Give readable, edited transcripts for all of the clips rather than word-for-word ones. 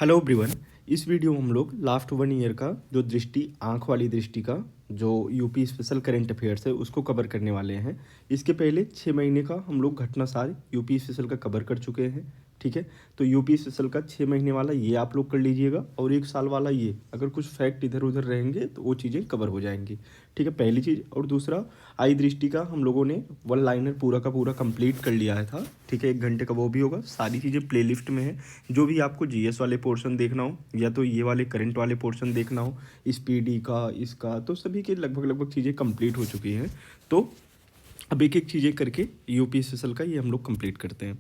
Hello everyone. इस video में हम लोग लास्ट 1 ईयर का जो दृष्टि आँख वाली दृष्टि का जो यूपी स्पेशल करंट अफेयर्स है उसको कवर करने वाले हैं। इसके पहले 6 महीने का हम लोग घटनासार यूपी स्पेशल का कवर कर चुके हैं। ठीक है, तो यूपी स्पेशल का 6 महीने वाला ये आप लोग कर लीजिएगा और 1 साल वाला ये, अगर कुछ फैक्ट इधर उधर रहेंगे तो वो चीज़ें कवर हो जाएंगी। ठीक है, पहली चीज़। और दूसरा, आई दृष्टि का हम लोगों ने 1 लाइनर पूरा का पूरा कंप्लीट कर लिया था। ठीक है, 1 घंटे का वो भी होगा। सारी चीज़ें प्लेलिस्ट में है। जो भी आपको जीएस वाले पोर्शन देखना हो या तो ये वाले करंट वाले पोर्शन देखना हो, स्पीडी का इसका, तो सभी के लगभग लगभग चीज़ें कंप्लीट हो चुकी हैं। तो अब एक एक चीज़ें करके यूपी स्पेशल का ये हम लोग कंप्लीट करते हैं।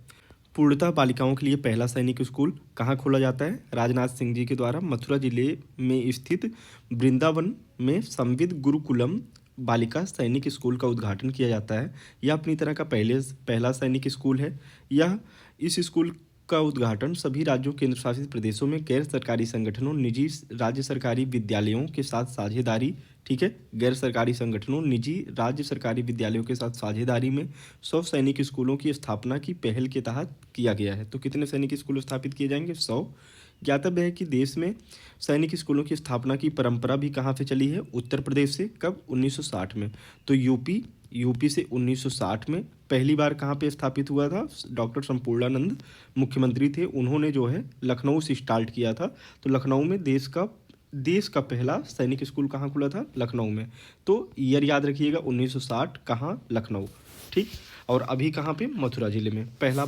पूर्णतः बालिकाओं के लिए पहला सैनिक स्कूल कहाँ खोला जाता है? राजनाथ सिंह जी के द्वारा मथुरा जिले में स्थित वृंदावन में संविद गुरुकुलम बालिका सैनिक स्कूल का उद्घाटन किया जाता है। यह अपनी तरह का पहला सैनिक स्कूल है। यह इस स्कूल का उद्घाटन सभी राज्यों केंद्र शासित प्रदेशों में गैर सरकारी संगठनों, निजी राज्य सरकारी विद्यालयों के साथ साझेदारी, ठीक है, गैर सरकारी संगठनों, निजी राज्य सरकारी विद्यालयों के साथ साझेदारी में 100 सैनिक स्कूलों की स्थापना की पहल के तहत किया गया है। तो कितने सैनिक स्कूल स्थापित किए जाएंगे? 100। ज्ञातव्य है कि देश में सैनिक स्कूलों की स्थापना की परंपरा भी कहाँ से चली है? उत्तर प्रदेश से। कब? 1960 में। तो यूपी से 1960 में पहली बार कहाँ पे स्थापित हुआ था? डॉक्टर संपूर्णानंद मुख्यमंत्री थे, उन्होंने जो है लखनऊ से स्टार्ट किया था। तो लखनऊ में देश का पहला सैनिक स्कूल कहाँ खुला था? लखनऊ में। तो ईयर याद रखिएगा, 1960। कहाँ? लखनऊ। ठीक। और अभी कहाँ पे? मथुरा जिले में पहला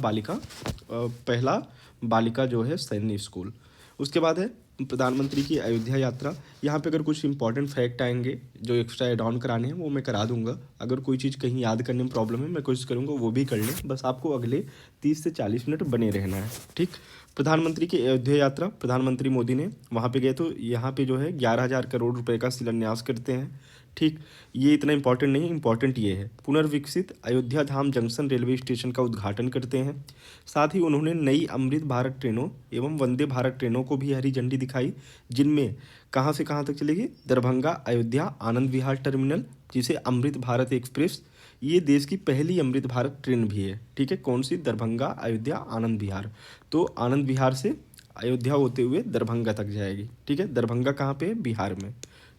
बालिका जो है सैनिक स्कूल। उसके बाद है प्रधानमंत्री की अयोध्या यात्रा। यहाँ पे अगर कुछ इंपॉर्टेंट फैक्ट आएंगे जो एक्स्ट्रा एड ऑन कराने हैं वो मैं करा दूंगा। अगर कोई चीज़ कहीं याद करने में प्रॉब्लम है मैं कोशिश करूँगा वो भी कर लें, बस आपको अगले 30 से 40 मिनट बने रहना है। ठीक। प्रधानमंत्री की अयोध्या यात्रा, प्रधानमंत्री मोदी ने वहाँ पे गए तो यहाँ पे जो है 11,000 करोड़ रुपए का शिलान्यास करते हैं। ठीक। ये इतना इंपॉर्टेंट नहीं, इंपॉर्टेंट ये है पुनर्विकसित अयोध्या धाम जंक्शन रेलवे स्टेशन का उद्घाटन करते हैं। साथ ही उन्होंने नई अमृत भारत ट्रेनों एवं वंदे भारत ट्रेनों को भी हरी झंडी दिखाई, जिनमें कहाँ से कहाँ तक चलेगी? दरभंगा अयोध्या आनंद विहार टर्मिनल, जिसे अमृत भारत एक्सप्रेस, ये देश की पहली अमृत भारत ट्रेन भी है। ठीक है, कौन सी? दरभंगा अयोध्या आनंद विहार। तो आनंद विहार से अयोध्या होते हुए दरभंगा तक जाएगी। ठीक है, दरभंगा कहाँ पे है? बिहार में।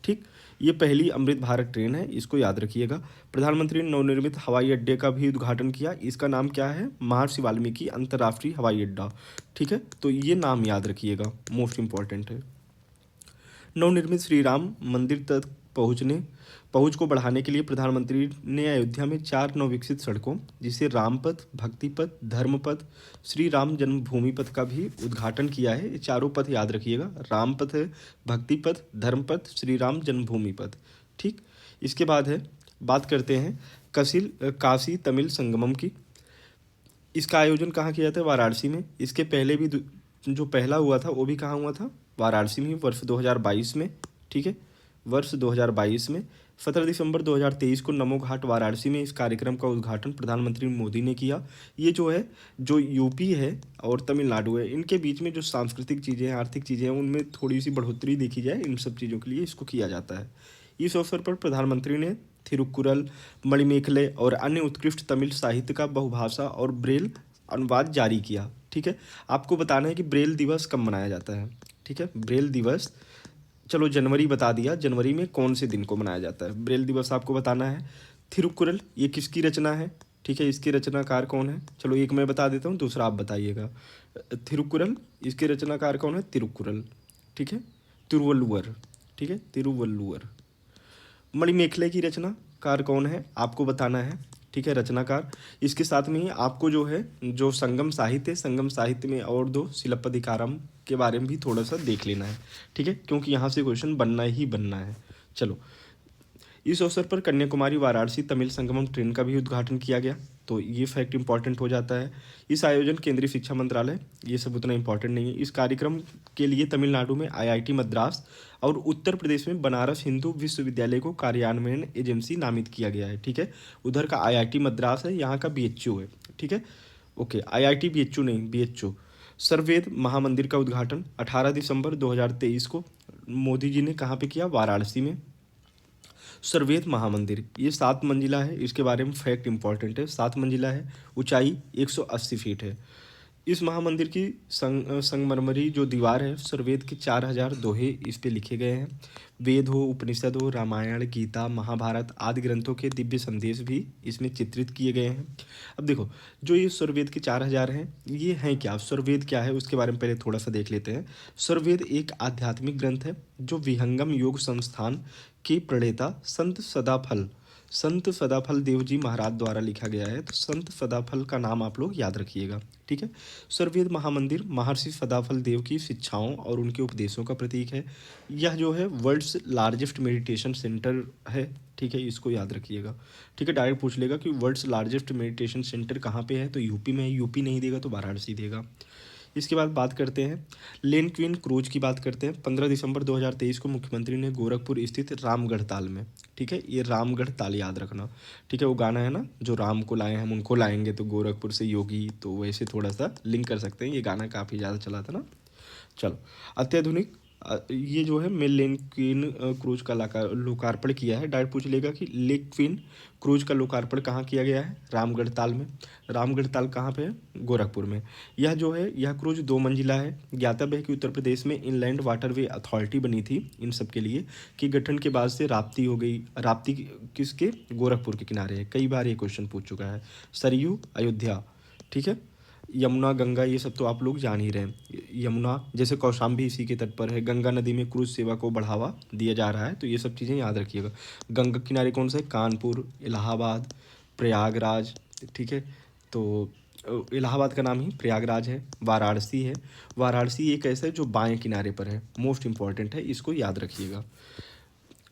ठीक। ये पहली अमृत भारत ट्रेन है, इसको याद रखिएगा। प्रधानमंत्री ने नवनिर्मित हवाई अड्डे का भी उद्घाटन किया। इसका नाम क्या है? महर्षि वाल्मीकि अंतर्राष्ट्रीय हवाई अड्डा। ठीक है, तो ये नाम याद रखिएगा, मोस्ट इंपॉर्टेंट है। नवनिर्मित श्री राम मंदिर तक पहुंच को बढ़ाने के लिए प्रधानमंत्री ने अयोध्या में 4 नवविकसित सड़कों, जिसे रामपथ, भक्तिपथ, धर्मपथ, श्री राम जन्मभूमि पथ का भी उद्घाटन किया है। ये चारों पथ याद रखिएगा, रामपथ है, भक्तिपथ, धर्मपथ, श्री राम जन्मभूमि पथ। ठीक। इसके बाद है, बात करते हैं काशी तमिल संगमम की। इसका आयोजन कहाँ किया था? वाराणसी में। इसके पहले भी जो पहला हुआ था वो भी कहाँ हुआ था? वाराणसी में, वर्ष 2022 में। ठीक है, वर्ष 2022 में 17 दिसंबर 2023 को नमो घाट वाराणसी में इस कार्यक्रम का उद्घाटन प्रधानमंत्री मोदी ने किया। ये जो है, जो यूपी है और तमिलनाडु है, इनके बीच में जो सांस्कृतिक चीज़ें हैं, आर्थिक चीज़ें हैं, उनमें थोड़ी सी बढ़ोतरी देखी जाए, इन सब चीज़ों के लिए इसको किया जाता है। इस अवसर पर प्रधानमंत्री ने थिरुकुरल, मणिमेखले और अन्य उत्कृष्ट तमिल साहित्य का बहुभाषा और ब्रेल अनुवाद जारी किया। ठीक है, आपको बताना है कि ब्रेल दिवस कब मनाया जाता है। ठीक है, ब्रेल दिवस, चलो जनवरी बता दिया, जनवरी में कौन से दिन को मनाया जाता है? ब्रेल दिवस आपको बताना है। थिरुकुरल, ये किसकी रचना है? ठीक है, इसके रचनाकार कौन है? चलो एक मैं बता देता हूँ, दूसरा आप बताइएगा। थिरुकुरल, इसके रचनाकार कौन है? तिरुकुरल। ठीक है, तिरुवल्लुवर। ठीक है, तिरुवल्लुवर। मणिमेखले की रचनाकार कौन है? आपको बताना है। ठीक है, रचनाकार। इसके साथ में ही आपको जो है, जो संगम साहित्य, संगम साहित्य में और दो शिलप्पदिकारम के बारे में भी थोड़ा सा देख लेना है। ठीक है, क्योंकि यहाँ से क्वेश्चन बनना ही बनना है। चलो, इस अवसर पर कन्याकुमारी वाराणसी तमिल संगमम ट्रेन का भी उद्घाटन किया गया। तो ये फैक्ट इंपॉर्टेंट हो जाता है। इस आयोजन केंद्रीय शिक्षा मंत्रालय, ये सब उतना इंपॉर्टेंट नहीं है। इस कार्यक्रम के लिए तमिलनाडु में आईआईटी मद्रास और उत्तर प्रदेश में बनारस हिंदू विश्वविद्यालय को कार्यान्वयन एजेंसी नामित किया गया है। ठीक है, उधर का आईआईटी मद्रास है, यहाँ का बीएचयू है। ठीक है, ओके, आईआईटी बीएचयू नहीं, बीएचयू। सर्ववेद महामंदिर का उद्घाटन 18 दिसंबर 2023 को मोदी जी ने कहाँ पे किया? वाराणसी में। सर्ववेद महामंदिर, ये 7 मंजिला है, इसके बारे में फैक्ट इंपॉर्टेंट है। 7 मंजिला है, ऊंचाई 180 फीट है। इस महामंदिर की संगमरमरी जो दीवार है, सर्ववेद के 4000 दोहे इस पे लिखे गए हैं। वेद हो, उपनिषद हो, रामायण, गीता, महाभारत आदि ग्रंथों के दिव्य संदेश भी इसमें चित्रित किए गए हैं। अब देखो, जो ये सर्ववेद के 4000 हैं, ये हैं क्या? सर्ववेद क्या है उसके बारे में पहले थोड़ा सा देख लेते हैं। सर्ववेद एक आध्यात्मिक ग्रंथ है जो विहंगम योग संस्थान के प्रणेता संत सदाफल देव जी महाराज द्वारा लिखा गया है। तो संत सदाफल का नाम आप लोग याद रखिएगा, ठीक है। सर्ववेद महामंदिर महर्षि सदाफल देव की शिक्षाओं और उनके उपदेशों का प्रतीक है। यह जो है वर्ल्ड्स लार्जेस्ट मेडिटेशन सेंटर है, ठीक है, इसको याद रखिएगा, ठीक है। डायरेक्ट पूछ लेगा कि वर्ल्ड्स लार्जेस्ट मेडिटेशन सेंटर कहाँ पे है, तो यूपी में है। यूपी नहीं देगा तो वाराणसी देगा। इसके बाद बात करते हैं लेन क्वीन क्रूज की बात करते हैं। 15 दिसंबर 2023 को मुख्यमंत्री ने गोरखपुर स्थित रामगढ़ ताल में, ठीक है, ये रामगढ़ ताल याद रखना, ठीक है। वो गाना है ना, जो राम को लाए हम उनको लाएंगे, तो गोरखपुर से योगी, तो वैसे थोड़ा सा लिंक कर सकते हैं, ये गाना काफ़ी ज़्यादा चला था ना। चलो, अत्याधुनिक ये जो है मेल लेन क्वीन क्रूज का लोकार्पण किया है। डायरेक्ट पूछ लेगा कि लेक क्वीन क्रूज का लोकार्पण कहाँ किया गया है? रामगढ़ ताल में। रामगढ़ ताल कहाँ पे है? गोरखपुर में। यह जो है यह क्रूज 2 मंजिला है। ज्ञातव्य है कि उत्तर प्रदेश में इनलैंड वाटरवे अथॉरिटी बनी थी इन सब के लिए, कि गठन के बाद से राप्ती हो गई। राप्ती किसके? गोरखपुर के किनारे है। कई बार ये क्वेश्चन पूछ चुका है। सरयू, अयोध्या, ठीक है। यमुना, गंगा, ये सब तो आप लोग जान ही रहे हैं। यमुना जैसे कौशाम्बी इसी के तट पर है। गंगा नदी में क्रूज सेवा को बढ़ावा दिया जा रहा है, तो ये सब चीज़ें याद रखिएगा। गंगा किनारे कौन सा है? कानपुर, इलाहाबाद, प्रयागराज, ठीक है। तो इलाहाबाद का नाम ही प्रयागराज है। वाराणसी है। वाराणसी एक ऐसा है जो बाएं किनारे पर है, मोस्ट इंपॉर्टेंट है, इसको याद रखिएगा।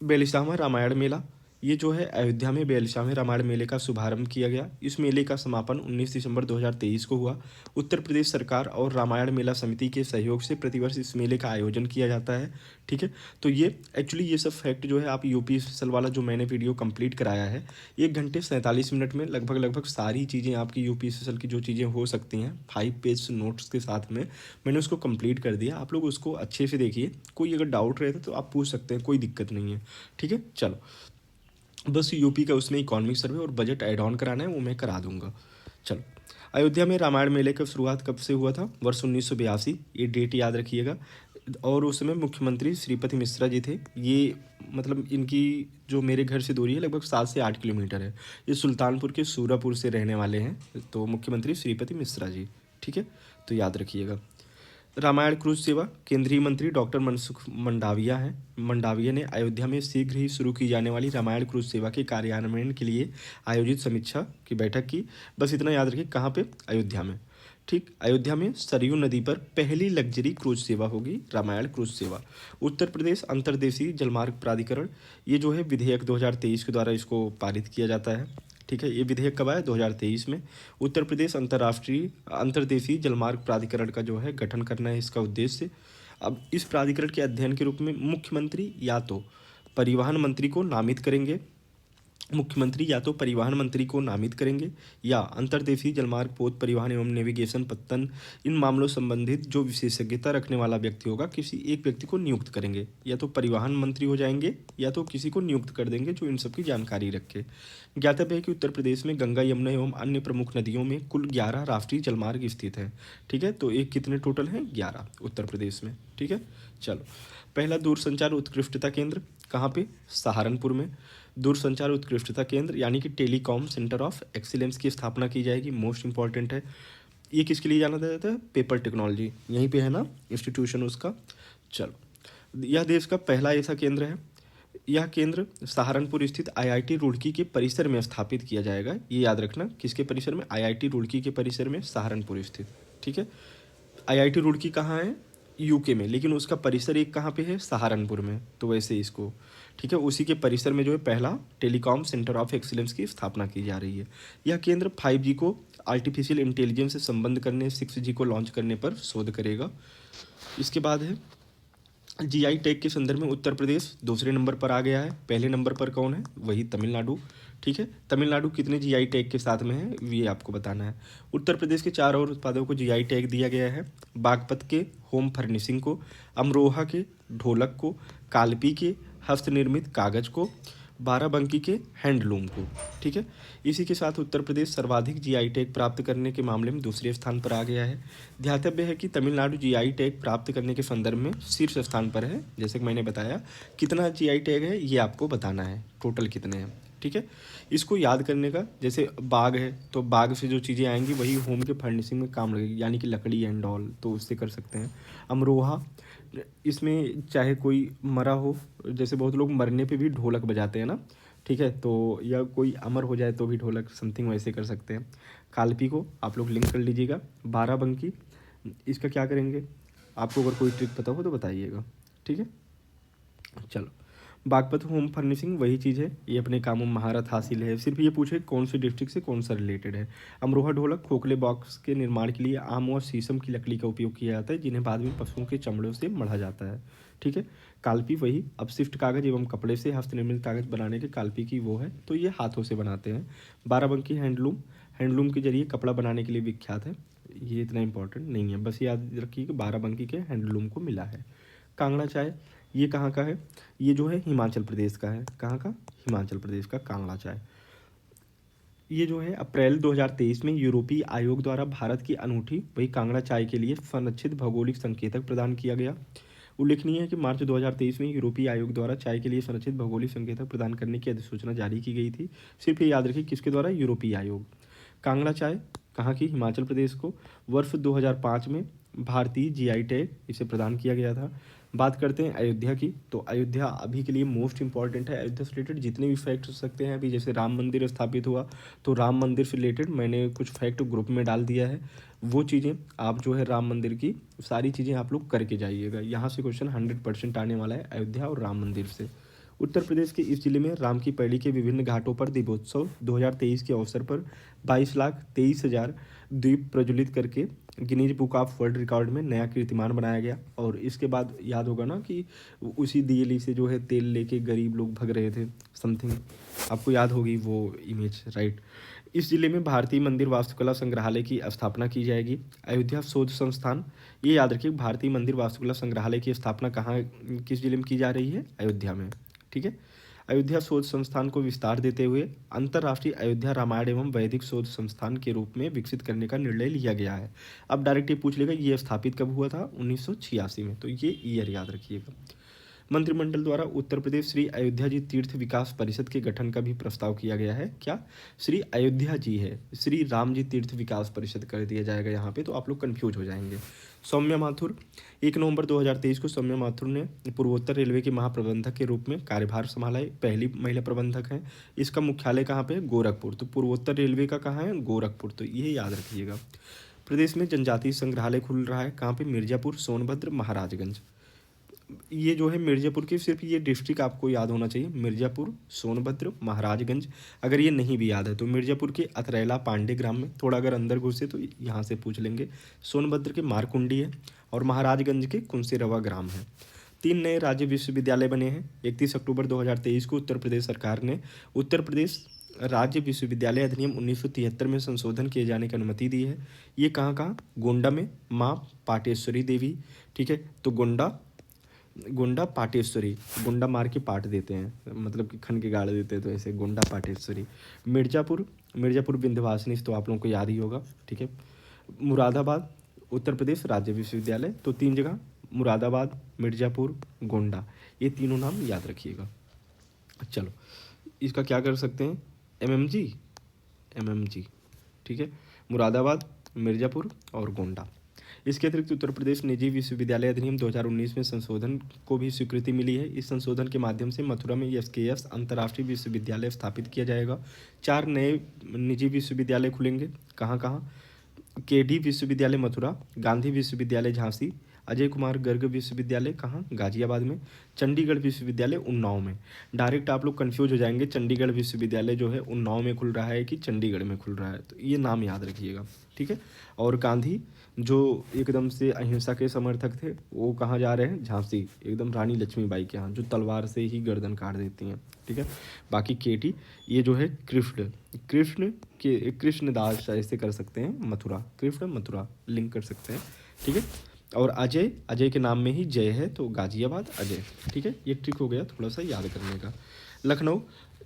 42वां रामायण मेला, ये जो है अयोध्या में 42वें रामायण मेले का शुभारंभ किया गया। इस मेले का समापन 19 दिसंबर 2023 को हुआ। उत्तर प्रदेश सरकार और रामायण मेला समिति के सहयोग से प्रतिवर्ष इस मेले का आयोजन किया जाता है, ठीक है। तो ये एक्चुअली ये सब फैक्ट जो है, आप यूपी स्पेशल वाला जो मैंने वीडियो कंप्लीट कराया है, 1 घंटे 47 मिनट में लगभग सारी चीज़ें आपकी यूपी स्पेशल की जो चीज़ें हो सकती हैं 5 पेज नोट्स के साथ में मैंने उसको कंप्लीट कर दिया। आप लोग उसको अच्छे से देखिए, कोई अगर डाउट रहता तो आप पूछ सकते हैं, कोई दिक्कत नहीं है, ठीक है। चलो, बस यूपी का उसमें इकोनॉमिक सर्वे और बजट ऐड ऑन कराना है, वो मैं करा दूंगा। चलो, अयोध्या में रामायण मेले का शुरुआत कब से हुआ था? वर्ष 1982, ये डेट याद रखिएगा। और उस समय मुख्यमंत्री श्रीपति मिश्रा जी थे। ये मतलब इनकी जो मेरे घर से दूरी है लगभग 7 से 8 किलोमीटर है। ये सुल्तानपुर के सूरापुर से रहने वाले हैं, तो मुख्यमंत्री श्रीपति मिश्रा जी, ठीक है, तो याद रखिएगा। रामायण क्रूज सेवा केंद्रीय मंत्री डॉक्टर मनसुख मंडाविया ने अयोध्या में शीघ्र ही शुरू की जाने वाली रामायण क्रूज सेवा के कार्यान्वयन के लिए आयोजित समीक्षा की बैठक की। बस इतना याद रखिए, कहाँ पे? अयोध्या में, ठीक। अयोध्या में सरयू नदी पर पहली लग्जरी क्रूज सेवा होगी, रामायण क्रूज सेवा। उत्तर प्रदेश अंतर्देशीय जलमार्ग प्राधिकरण, ये जो है विधेयक 2023 के द्वारा इसको पारित किया जाता है, ठीक है। ये विधेयक कब आया? 2023 में। उत्तर प्रदेश अंतर्देशीय जलमार्ग प्राधिकरण का जो है गठन करना है इसका उद्देश्य। अब इस प्राधिकरण के अध्ययन के रूप में मुख्यमंत्री या तो परिवहन मंत्री को नामित करेंगे, या अंतर्देशीय जलमार्ग पोत परिवहन एवं नेविगेशन पत्तन, इन मामलों संबंधित जो विशेषज्ञता रखने वाला व्यक्ति होगा, किसी एक व्यक्ति को नियुक्त करेंगे। या तो परिवहन मंत्री हो जाएंगे या तो किसी को नियुक्त कर देंगे जो इन सब की जानकारी रखे। ज्ञातव्य है कि उत्तर प्रदेश में गंगा, यमुना एवं अन्य प्रमुख नदियों में कुल 11 राष्ट्रीय जलमार्ग स्थित हैं, ठीक है। तो एक कितने टोटल हैं? 11 उत्तर प्रदेश में, ठीक है। चलो, पहला दूरसंचार उत्कृष्टता केंद्र कहाँ पे? सहारनपुर में। दूरसंचार उत्कृष्टता केंद्र यानी कि टेलीकॉम सेंटर ऑफ एक्सीलेंस की स्थापना की जाएगी, मोस्ट इंपॉर्टेंट है। ये किसके लिए जाना जाता है? पेपर टेक्नोलॉजी, यहीं पे है ना इंस्टीट्यूशन उसका। चलो, यह देश का पहला ऐसा केंद्र है। यह केंद्र सहारनपुर स्थित आईआईटी रुड़की के परिसर में स्थापित किया जाएगा। ये याद रखना, किसके परिसर में? आईआईटी रुड़की के परिसर में, सहारनपुर स्थित, ठीक है। आईआईटी रुड़की कहाँ है? यूके में, लेकिन उसका परिसर एक कहाँ पे है? सहारनपुर में। तो वैसे इसको, ठीक है, उसी के परिसर में जो है पहला टेलीकॉम सेंटर ऑफ एक्सीलेंस की स्थापना की जा रही है। यह केंद्र 5G को आर्टिफिशियल इंटेलिजेंस से संबंध करने, 6G को लॉन्च करने पर शोध करेगा। इसके बाद है जीआई टैग के संदर्भ में उत्तर प्रदेश दूसरे नंबर पर आ गया है। पहले नंबर पर कौन है? वही तमिलनाडु, ठीक है। तमिलनाडु कितने जीआई टैग के साथ में है ये आपको बताना है। उत्तर प्रदेश के 4 और उत्पादों को जीआई टैग दिया गया है। बागपत के होम फर्निशिंग को, अमरोहा के ढोलक को, कालपी के हस्तनिर्मित कागज को, बाराबंकी के हैंडलूम को, ठीक है। इसी के साथ उत्तर प्रदेश सर्वाधिक जीआई टैग प्राप्त करने के मामले में दूसरे स्थान पर आ गया है। ध्यातव्य है कि तमिलनाडु जीआई टैग प्राप्त करने के संदर्भ में शीर्ष स्थान पर है। जैसे कि मैंने बताया, कितना जीआई टैग है ये आपको बताना है, टोटल कितने हैं, ठीक है। इसको याद करने का, जैसे बाग है तो बाग से जो चीज़ें आएंगी वही होम के फर्निशिंग में काम लगेगी, यानी कि लकड़ी एंड ऑल, तो उससे कर सकते हैं। अमरोहा, इसमें चाहे कोई मरा हो, जैसे बहुत लोग मरने पे भी ढोलक बजाते हैं ना, ठीक है, तो या कोई अमर हो जाए तो भी ढोलक समथिंग वैसे कर सकते हैं। कालपी को आप लोग लिंक कर लीजिएगा। बाराबंकी, इसका क्या करेंगे, आपको अगर कोई ट्रिक पता हो तो बताइएगा, ठीक है। चलो, बागपत होम फर्निशिंग वही चीज़ है, ये अपने कामों में महारत हासिल है। सिर्फ ये पूछे कौन से डिस्ट्रिक्ट से कौन सा रिलेटेड है। अमरोहा ढोलक खोखले बॉक्स के निर्माण के लिए आम और शीशम की लकड़ी का उपयोग किया जाता है, जिन्हें बाद में पशुओं के चमड़ों से मढ़ा जाता है, ठीक है। काल्पी वही अपशिष्ट कागज एवं कपड़े से हस्तनिर्मित कागज बनाने के काल्पी की वो है, तो ये हाथों से बनाते हैं। बाराबंकी हैंडलूम, हैंडलूम के जरिए कपड़ा बनाने के लिए विख्यात है। ये इतना इंपॉर्टेंट नहीं है, बस याद रखिए कि बाराबंकी के हैंडलूम को मिला है। कांगड़ा चाय, ये कहाँ का है, ये जो है हिमाचल प्रदेश का है। कहाँ का, हिमाचल प्रदेश का कांगड़ा चाय। ये जो है अप्रैल 2023 में यूरोपीय आयोग द्वारा भारत की अनूठी वही कांगड़ा चाय के लिए संरक्षित भौगोलिक संकेतक प्रदान किया गया। उल्लेखनीय है कि मार्च 2023 में यूरोपीय आयोग द्वारा चाय के लिए संरक्षित भौगोलिक संकेतक प्रदान करने की अधिसूचना जारी की गई थी। सिर्फ ये याद रखिए किसके द्वारा, यूरोपीय आयोग। कांगड़ा चाय कहाँ की, हिमाचल प्रदेश को। वर्ष 2005 में भारतीय जीआई टैग इसे प्रदान किया गया था। बात करते हैं अयोध्या की, तो अयोध्या अभी के लिए मोस्ट इंपॉर्टेंट है। अयोध्या से रिलेटेड जितने भी फैक्ट हो सकते हैं, अभी जैसे राम मंदिर स्थापित हुआ तो राम मंदिर से रिलेटेड मैंने कुछ फैक्ट ग्रुप में डाल दिया है, वो चीज़ें आप जो है राम मंदिर की सारी चीज़ें आप लोग करके जाइएगा। यहाँ से क्वेश्चन 100% आने वाला है अयोध्या और राम मंदिर से। उत्तर प्रदेश के इस जिले में राम की पैड़ी के विभिन्न घाटों पर दीपोत्सव 2023 के अवसर पर 22,23,000 दीप प्रज्वलित करके Guinness book of world record में नया कीर्तिमान बनाया गया। और इसके बाद याद होगा ना कि उसी दियली से जो है तेल लेके गरीब लोग भग रहे थे, समथिंग आपको याद होगी वो इमेज, राइट। इस जिले में भारतीय मंदिर वास्तुकला संग्रहालय की स्थापना की जाएगी। अयोध्या शोध संस्थान, ये याद रखिए भारतीय मंदिर वास्तुकला संग्रहालय की स्थापना कहाँ, किस जिले में की जा रही है, अयोध्या में, ठीक है। अयोध्या शोध संस्थान को विस्तार देते हुए अंतर्राष्ट्रीय अयोध्या रामायण एवं वैदिक शोध संस्थान के रूप में विकसित करने का निर्णय लिया गया है। अब डायरेक्ट ये पूछ लेगा ये स्थापित कब हुआ था, 1986 में, तो ये ईयर याद रखिएगा। मंत्रिमंडल द्वारा उत्तर प्रदेश श्री अयोध्या जी तीर्थ विकास परिषद के गठन का भी प्रस्ताव किया गया है। क्या, श्री अयोध्या जी है, श्री राम जी तीर्थ विकास परिषद कर दिया जाएगा यहाँ पे, तो आप लोग कंफ्यूज हो जाएंगे। सौम्या माथुर, 1 नवंबर 2023 को सौम्या माथुर ने पूर्वोत्तर रेलवे के महाप्रबंधक के रूप में कार्यभार संभाला है, पहली महिला प्रबंधक हैं। इसका मुख्यालय कहाँ पे है, गोरखपुर, तो पूर्वोत्तर रेलवे का कहाँ है, गोरखपुर, तो ये याद रखिएगा। प्रदेश में जनजातीय संग्रहालय खुल रहा है, कहाँ पे, मिर्जापुर, सोनभद्र, महाराजगंज। ये जो है मिर्ज़ापुर की, सिर्फ ये डिस्ट्रिक्ट आपको याद होना चाहिए, मिर्ज़ापुर, सोनभद्र, महाराजगंज। अगर ये नहीं भी याद है तो मिर्ज़ापुर के अतरैला पांडे ग्राम में, थोड़ा अगर अंदर घुसे तो यहाँ से पूछ लेंगे। सोनभद्र के मारकुंडी है और महाराजगंज के कुंसेरवा ग्राम है। 3 नए राज्य विश्वविद्यालय बने हैं। 31 अक्टूबर 2023 को उत्तर प्रदेश सरकार ने उत्तर प्रदेश राज्य विश्वविद्यालय अधिनियम 1973 में संशोधन किए जाने की अनुमति दी है। ये कहाँ कहाँ, गोंडा में माँ पाटेश्वरी देवी, ठीक है, तो गोंडा पाटेश्वरी, गोंडा मार के पाट देते हैं, मतलब कि खन के गाड़ देते हैं, तो ऐसे गोंडा पाटेश्वरी। मिर्ज़ापुर विंध्यवासिनी, तो आप लोगों को याद ही होगा, ठीक है। मुरादाबाद उत्तर प्रदेश राज्य विश्वविद्यालय, तो 3 जगह, मुरादाबाद, मिर्ज़ापुर, गोंडा, ये तीनों नाम याद रखिएगा। चलो, इसका क्या कर सकते हैं, एमएमजी, ठीक है, मुरादाबाद, मिर्ज़ापुर और गोंडा। इसके अतिरिक्त उत्तर प्रदेश निजी विश्वविद्यालय अधिनियम 2019 में संशोधन को भी स्वीकृति मिली है। इस संशोधन के माध्यम से मथुरा में एसकेएस अंतर्राष्ट्रीय विश्वविद्यालय स्थापित किया जाएगा। 4 नए निजी विश्वविद्यालय खुलेंगे, कहाँ कहाँ, केडी विश्वविद्यालय मथुरा, गांधी विश्वविद्यालय झांसी, अजय कुमार गर्ग विश्वविद्यालय कहाँ, गाजियाबाद में, चंडीगढ़ विश्वविद्यालय उन्नाव में। डायरेक्ट आप लोग कंफ्यूज हो जाएंगे, चंडीगढ़ विश्वविद्यालय जो है उन्नाव में खुल रहा है कि चंडीगढ़ में खुल रहा है, तो ये नाम याद रखिएगा, ठीक है। और गांधी जो एकदम से अहिंसा के समर्थक थे, वो कहाँ जा रहे हैं, झांसी, एकदम रानी लक्ष्मीबाई के यहाँ, जो तलवार से ही गर्दन काट देती हैं, ठीक है। बाकी केटी, ये जो है कृष्णदास, ऐसे कर सकते हैं, मथुरा, कृष्ण मथुरा लिंक कर सकते हैं, ठीक है। और अजय के नाम में ही जय है, तो गाजियाबाद अजय, ठीक है। ये ट्रिक हो गया थोड़ा सा याद करने का। लखनऊ,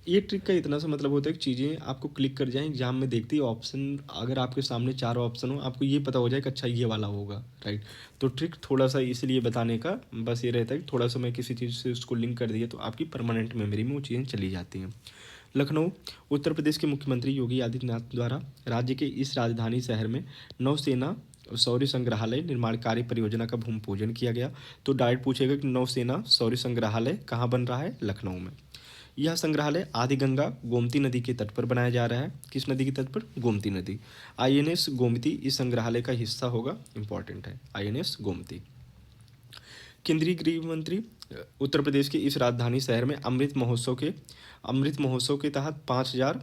ये ट्रिक का इतना सा मतलब होता है कि चीज़ें आपको क्लिक कर जाएं एग्जाम में देखते ही ऑप्शन, अगर आपके सामने चार ऑप्शन हो आपको ये पता हो जाए कि अच्छा ये वाला होगा, राइट। तो ट्रिक थोड़ा सा इसलिए बताने का बस ये रहता है कि थोड़ा सा मैं किसी चीज़ से उसको लिंक कर दिया तो आपकी परमानेंट मेमोरी में वो चीज़ें चली जाती हैं। लखनऊ। उत्तर प्रदेश के मुख्यमंत्री योगी आदित्यनाथ द्वारा राज्य के इस राजधानी शहर में नौसेना शौर्य संग्रहालय निर्माण कार्य परियोजना का भूमि पूजन किया गया। तो डायरेक्ट पूछेगा कि नौसेना शौर्य संग्रहालय कहाँ बन रहा है, लखनऊ में। यह संग्रहालय आदि गंगा गोमती नदी के तट पर बनाया जा रहा है। किस नदी के तट पर, गोमती नदी। आईएनएस गोमती इस संग्रहालय का हिस्सा होगा, इंपॉर्टेंट है आईएनएस गोमती। केंद्रीय गृह मंत्री उत्तर प्रदेश के इस राजधानी शहर में अमृत महोत्सव के तहत 5,000,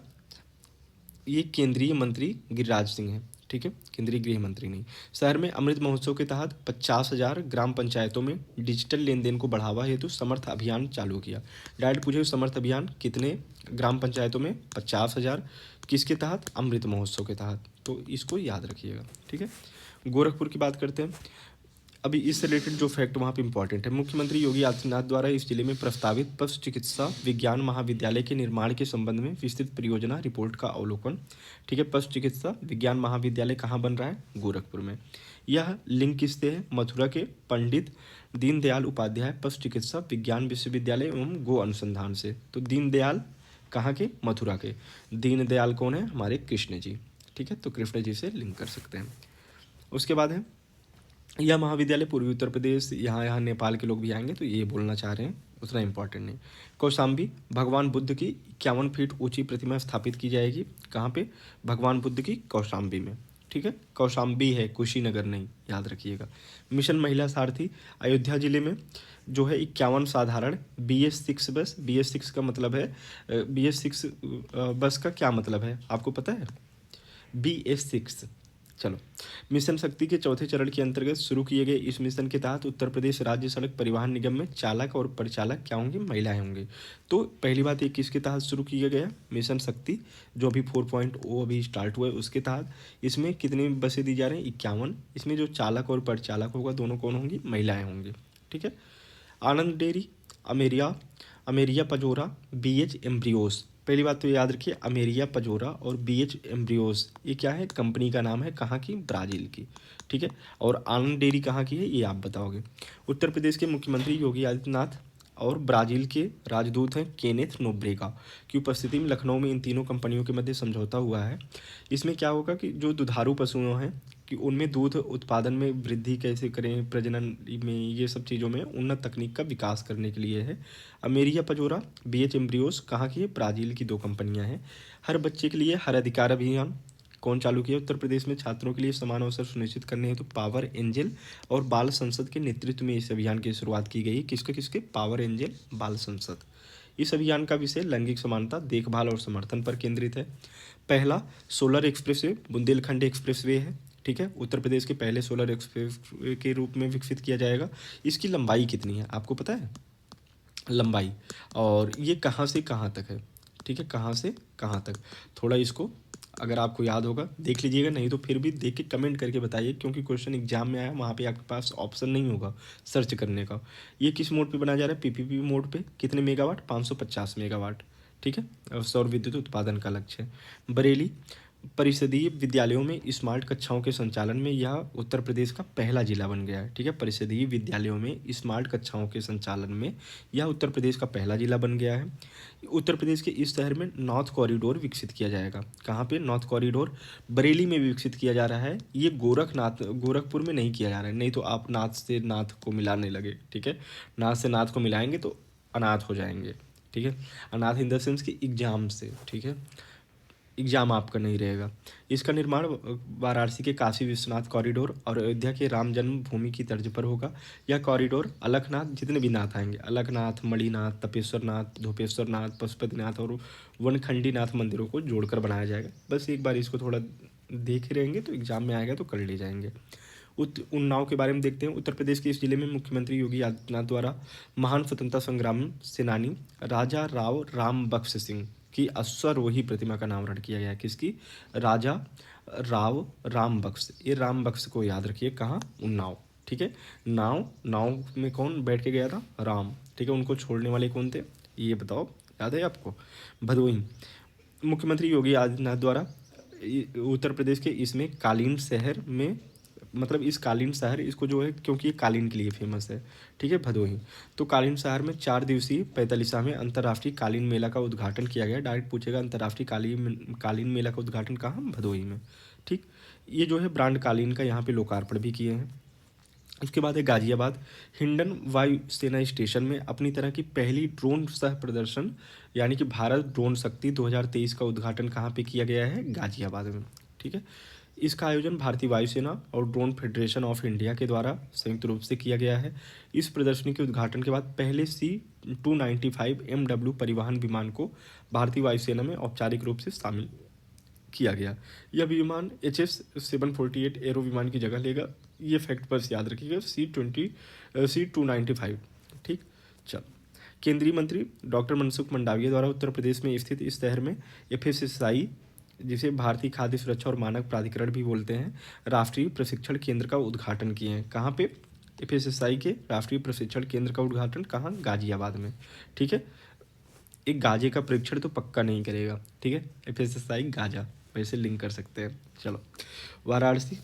ये केंद्रीय मंत्री गिरिराज सिंह हैं, ठीक है, केंद्रीय गृह मंत्री नहीं। शहर में अमृत महोत्सव के तहत 50,000 ग्राम पंचायतों में डिजिटल लेन देन को बढ़ावा हेतु समर्थ अभियान चालू किया। डायरेक्ट पूछे समर्थ अभियान कितने ग्राम पंचायतों में, 50,000, किसके तहत, अमृत महोत्सव के तहत। तो इसको याद रखिएगा, ठीक है। गोरखपुर की बात करते हैं। अभी इससे रिलेटेड जो फैक्ट वहाँ पे इंपॉर्टेंट है, मुख्यमंत्री योगी आदित्यनाथ द्वारा इस जिले में प्रस्तावित पशु चिकित्सा विज्ञान महाविद्यालय के निर्माण के संबंध में विस्तृत परियोजना रिपोर्ट का अवलोकन, ठीक है। पशु चिकित्सा विज्ञान महाविद्यालय कहाँ बन रहा है, गोरखपुर में। यह लिंक किससे है, मथुरा के पंडित दीनदयाल उपाध्याय पशु चिकित्सा विज्ञान विश्वविद्यालय एवं गो अनुसंधान से। तो दीनदयाल कहाँ के, मथुरा के। दीनदयाल कौन है, हमारे कृष्ण जी, ठीक है। तो कृष्ण जी से लिंक कर सकते हैं। उसके बाद है यह महाविद्यालय पूर्वी उत्तर प्रदेश, यहाँ नेपाल के लोग भी आएंगे तो ये बोलना चाह रहे हैं, उतना इंपॉर्टेंट नहीं। कौशाम्बी, भगवान बुद्ध की 51 फीट ऊंची प्रतिमा स्थापित की जाएगी। कहाँ पे, भगवान बुद्ध की कौशाम्बी में, ठीक है। कौशाम्बी है, कुशीनगर नहीं, याद रखिएगा। मिशन महिला सारथी, अयोध्या जिले में जो है 51 साधारण BS6 बस। BS6 का मतलब है, BS6 बस का क्या मतलब है आपको पता है, BS6। चलो, मिशन शक्ति के चौथे चरण के अंतर्गत शुरू किए गए इस मिशन के तहत उत्तर प्रदेश राज्य सड़क परिवहन निगम में चालक और परिचालक क्या होंगे, महिलाएं होंगे। तो पहली बात ये किसके तहत शुरू किया गया, मिशन शक्ति, जो अभी 4.0 अभी स्टार्ट हुआ है उसके तहत। इसमें कितनी बसें दी जा रही हैं, 51। इसमें जो चालक और परिचालक होगा दोनों कौन होंगी, महिलाएं होंगी, ठीक है। आनंद डेयरी, अमेरिया अमेरिया पजोरा, BH एम्ब्रियोस। पहली बात तो याद रखिए, अमेरिया पजोरा और BH एम्ब्रियोस ये क्या है, कंपनी का नाम है, कहाँ की, ब्राज़ील की, ठीक है। और आनंद डेयरी कहाँ की है, ये आप बताओगे। उत्तर प्रदेश के मुख्यमंत्री योगी आदित्यनाथ और ब्राज़ील के राजदूत हैं केनेथ नोब्रेगा की उपस्थिति में लखनऊ में इन तीनों कंपनियों के मध्य समझौता हुआ है। इसमें क्या होगा कि जो दुधारू पशुओं हैं कि उनमें दूध उत्पादन में वृद्धि कैसे करें, प्रजनन में, ये सब चीज़ों में उन्नत तकनीक का विकास करने के लिए है। अमेरिया पजोरा, BH एम्ब्रियोस कहाँ की है, ब्राज़ील की दो कंपनियां हैं। हर बच्चे के लिए हर अधिकार अभियान कौन चालू किया, उत्तर प्रदेश में छात्रों के लिए समान अवसर सुनिश्चित करने हेतु पावर एंजल और बाल संसद के नेतृत्व में इस अभियान की शुरुआत की गई। किसके किसके, पावर एंजल, बाल संसद। इस अभियान का विषय लैंगिक समानता, देखभाल और समर्थन पर केंद्रित है। पहला सोलर एक्सप्रेसवे बुंदेलखंड एक्सप्रेसवे है, ठीक है। उत्तर प्रदेश के पहले सोलर एक्सप्रेसवे के रूप में विकसित किया जाएगा। इसकी लंबाई कितनी है आपको पता है, लंबाई, और ये कहाँ से कहाँ तक है, ठीक है, कहाँ से कहाँ तक। थोड़ा इसको अगर आपको याद होगा देख लीजिएगा, नहीं तो फिर भी देख के कमेंट करके बताइए, क्योंकि क्वेश्चन एग्जाम में आया वहाँ पे आपके पास ऑप्शन नहीं होगा सर्च करने का। ये किस मोड पे बनाया जा रहा है, PPP मोड पे। कितने मेगावाट, 550 मेगावाट, ठीक है। और सौर विद्युत उत्पादन का लक्ष्य है। बरेली, परिषदीय विद्यालयों में स्मार्ट कक्षाओं के संचालन में यह उत्तर प्रदेश का पहला जिला बन गया है, ठीक है। परिषदीय विद्यालयों में स्मार्ट कक्षाओं के संचालन में यह उत्तर प्रदेश का पहला जिला बन गया है। उत्तर प्रदेश के इस शहर में नॉर्थ कॉरिडोर विकसित किया जाएगा। कहाँ पे, नॉर्थ कॉरिडोर बरेली में विकसित किया जा रहा है। ये गोरखपुर में नहीं किया जा रहा है, नहीं तो आप नाथ से नाथ को मिलाने लगे, ठीक है। नाथ से नाथ को मिलाएंगे तो अनाथ हो जाएंगे, ठीक है। अनाथ इन द सेंस कि एग्जाम से, ठीक है, एग्जाम आपका नहीं रहेगा। इसका निर्माण वाराणसी के काशी विश्वनाथ कॉरिडोर और अयोध्या के राम जन्मभूमि की तर्ज पर होगा। यह कॉरिडोर अलखनाथ, जितने भी नाथ आएंगे, अलखनाथ, मणिनाथ, तपेश्वर नाथ, धोपेश्वर नाथ, पशुपतिनाथ और वनखंडी नाथ मंदिरों को जोड़कर बनाया जाएगा। बस एक बार इसको थोड़ा देख ही रहेंगे तो एग्जाम में आएगा तो कर ले जाएंगे। उन्नाव के बारे में देखते हैं। उत्तर प्रदेश के इस जिले में मुख्यमंत्री योगी आदित्यनाथ द्वारा महान स्वतंत्रता संग्राम सेनानी राजा राव राम बख्श सिंह की अश्वारोही प्रतिमा का नामकरण किया गया है। किसकी, राजा राव राम बख्श। ये राम बख्श को याद रखिए, कहाँ, उन्नाव, ठीक है। नाव में कौन बैठ के गया था, राम, ठीक है। उनको छोड़ने वाले कौन थे, ये बताओ, याद है आपको? भदोही। मुख्यमंत्री योगी आदित्यनाथ द्वारा उत्तर प्रदेश के इसमें कालीन शहर में, मतलब इस कालीन शहर इसको जो है, क्योंकि ये कालीन के लिए फेमस है, ठीक है, भदोही। तो कालीन शहर में 4 दिवसीय 45वां अंतर्राष्ट्रीय कालीन मेला का उद्घाटन किया गया। डायरेक्ट पूछेगा अंतर्राष्ट्रीय कालीन मेला का उद्घाटन कहाँ? भदोही में, ठीक। ये जो है ब्रांड कालीन का यहाँ पे लोकार्पण भी किए हैं। उसके बाद है गाजियाबाद। हिंडन वायुसेना स्टेशन में अपनी तरह की पहली ड्रोन सह प्रदर्शन यानी कि भारत ड्रोन शक्ति 2023 का उद्घाटन कहाँ पे किया गया है? गाजियाबाद में, ठीक है। इसका आयोजन भारतीय वायुसेना और ड्रोन फेडरेशन ऑफ इंडिया के द्वारा संयुक्त रूप से किया गया है। इस प्रदर्शनी के उद्घाटन के बाद पहले C-295 MW परिवहन विमान को भारतीय वायुसेना में औपचारिक रूप से शामिल किया गया। यह विमान HS-748 एरो विमान की जगह लेगा। ये फैक्ट बस याद रखिएगा, C-295, ठीक। चल, केंद्रीय मंत्री डॉक्टर मनसुख मंडाविया द्वारा उत्तर प्रदेश में स्थित इस शहर में FSSAI, जिसे भारतीय खाद्य सुरक्षा और मानक प्राधिकरण भी बोलते हैं, राष्ट्रीय प्रशिक्षण केंद्र का उद्घाटन किए हैं। कहाँ पे? FSSAI के राष्ट्रीय प्रशिक्षण केंद्र का उद्घाटन कहाँ? गाजियाबाद में, ठीक है। एक गाजे का परीक्षण तो पक्का नहीं करेगा, ठीक है। FSSAI गाजा वैसे लिंक कर सकते हैं। चलो, वाराणसी।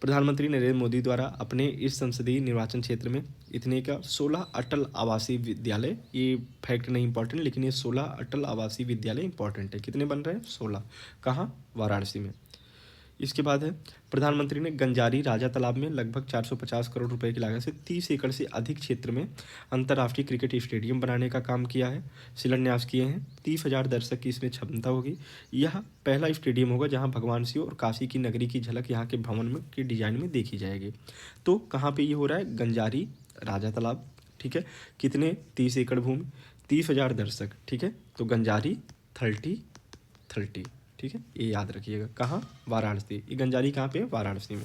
प्रधानमंत्री नरेंद्र मोदी द्वारा अपने इस संसदीय निर्वाचन क्षेत्र में इतने का 16 अटल आवासीय विद्यालय, ये फैक्ट नहीं इंपॉर्टेंट, लेकिन ये 16 अटल आवासीय विद्यालय इंपॉर्टेंट है। कितने बन रहे हैं? 16। कहाँ? वाराणसी में। इसके बाद है प्रधानमंत्री ने गंजारी राजा तालाब में लगभग 450 करोड़ रुपए की लागत से 30 एकड़ से अधिक क्षेत्र में अंतर्राष्ट्रीय क्रिकेट स्टेडियम बनाने का काम किया है, शिलान्यास किए हैं। 30,000 दर्शक की इसमें क्षमता होगी। यह पहला स्टेडियम होगा जहां भगवान शिव और काशी की नगरी की झलक यहाँ के भवन में के डिजाइन में देखी जाएगी। तो कहाँ पर ये हो रहा है? गंजारी राजा तालाब, ठीक है। कितने? 30 एकड़ भूमि, 30,000 दर्शक, ठीक है। तो गंजारी 30, ठीक है, ये याद रखिएगा। कहाँ? वाराणसी। ये गंजारी कहाँ पे है? वाराणसी में।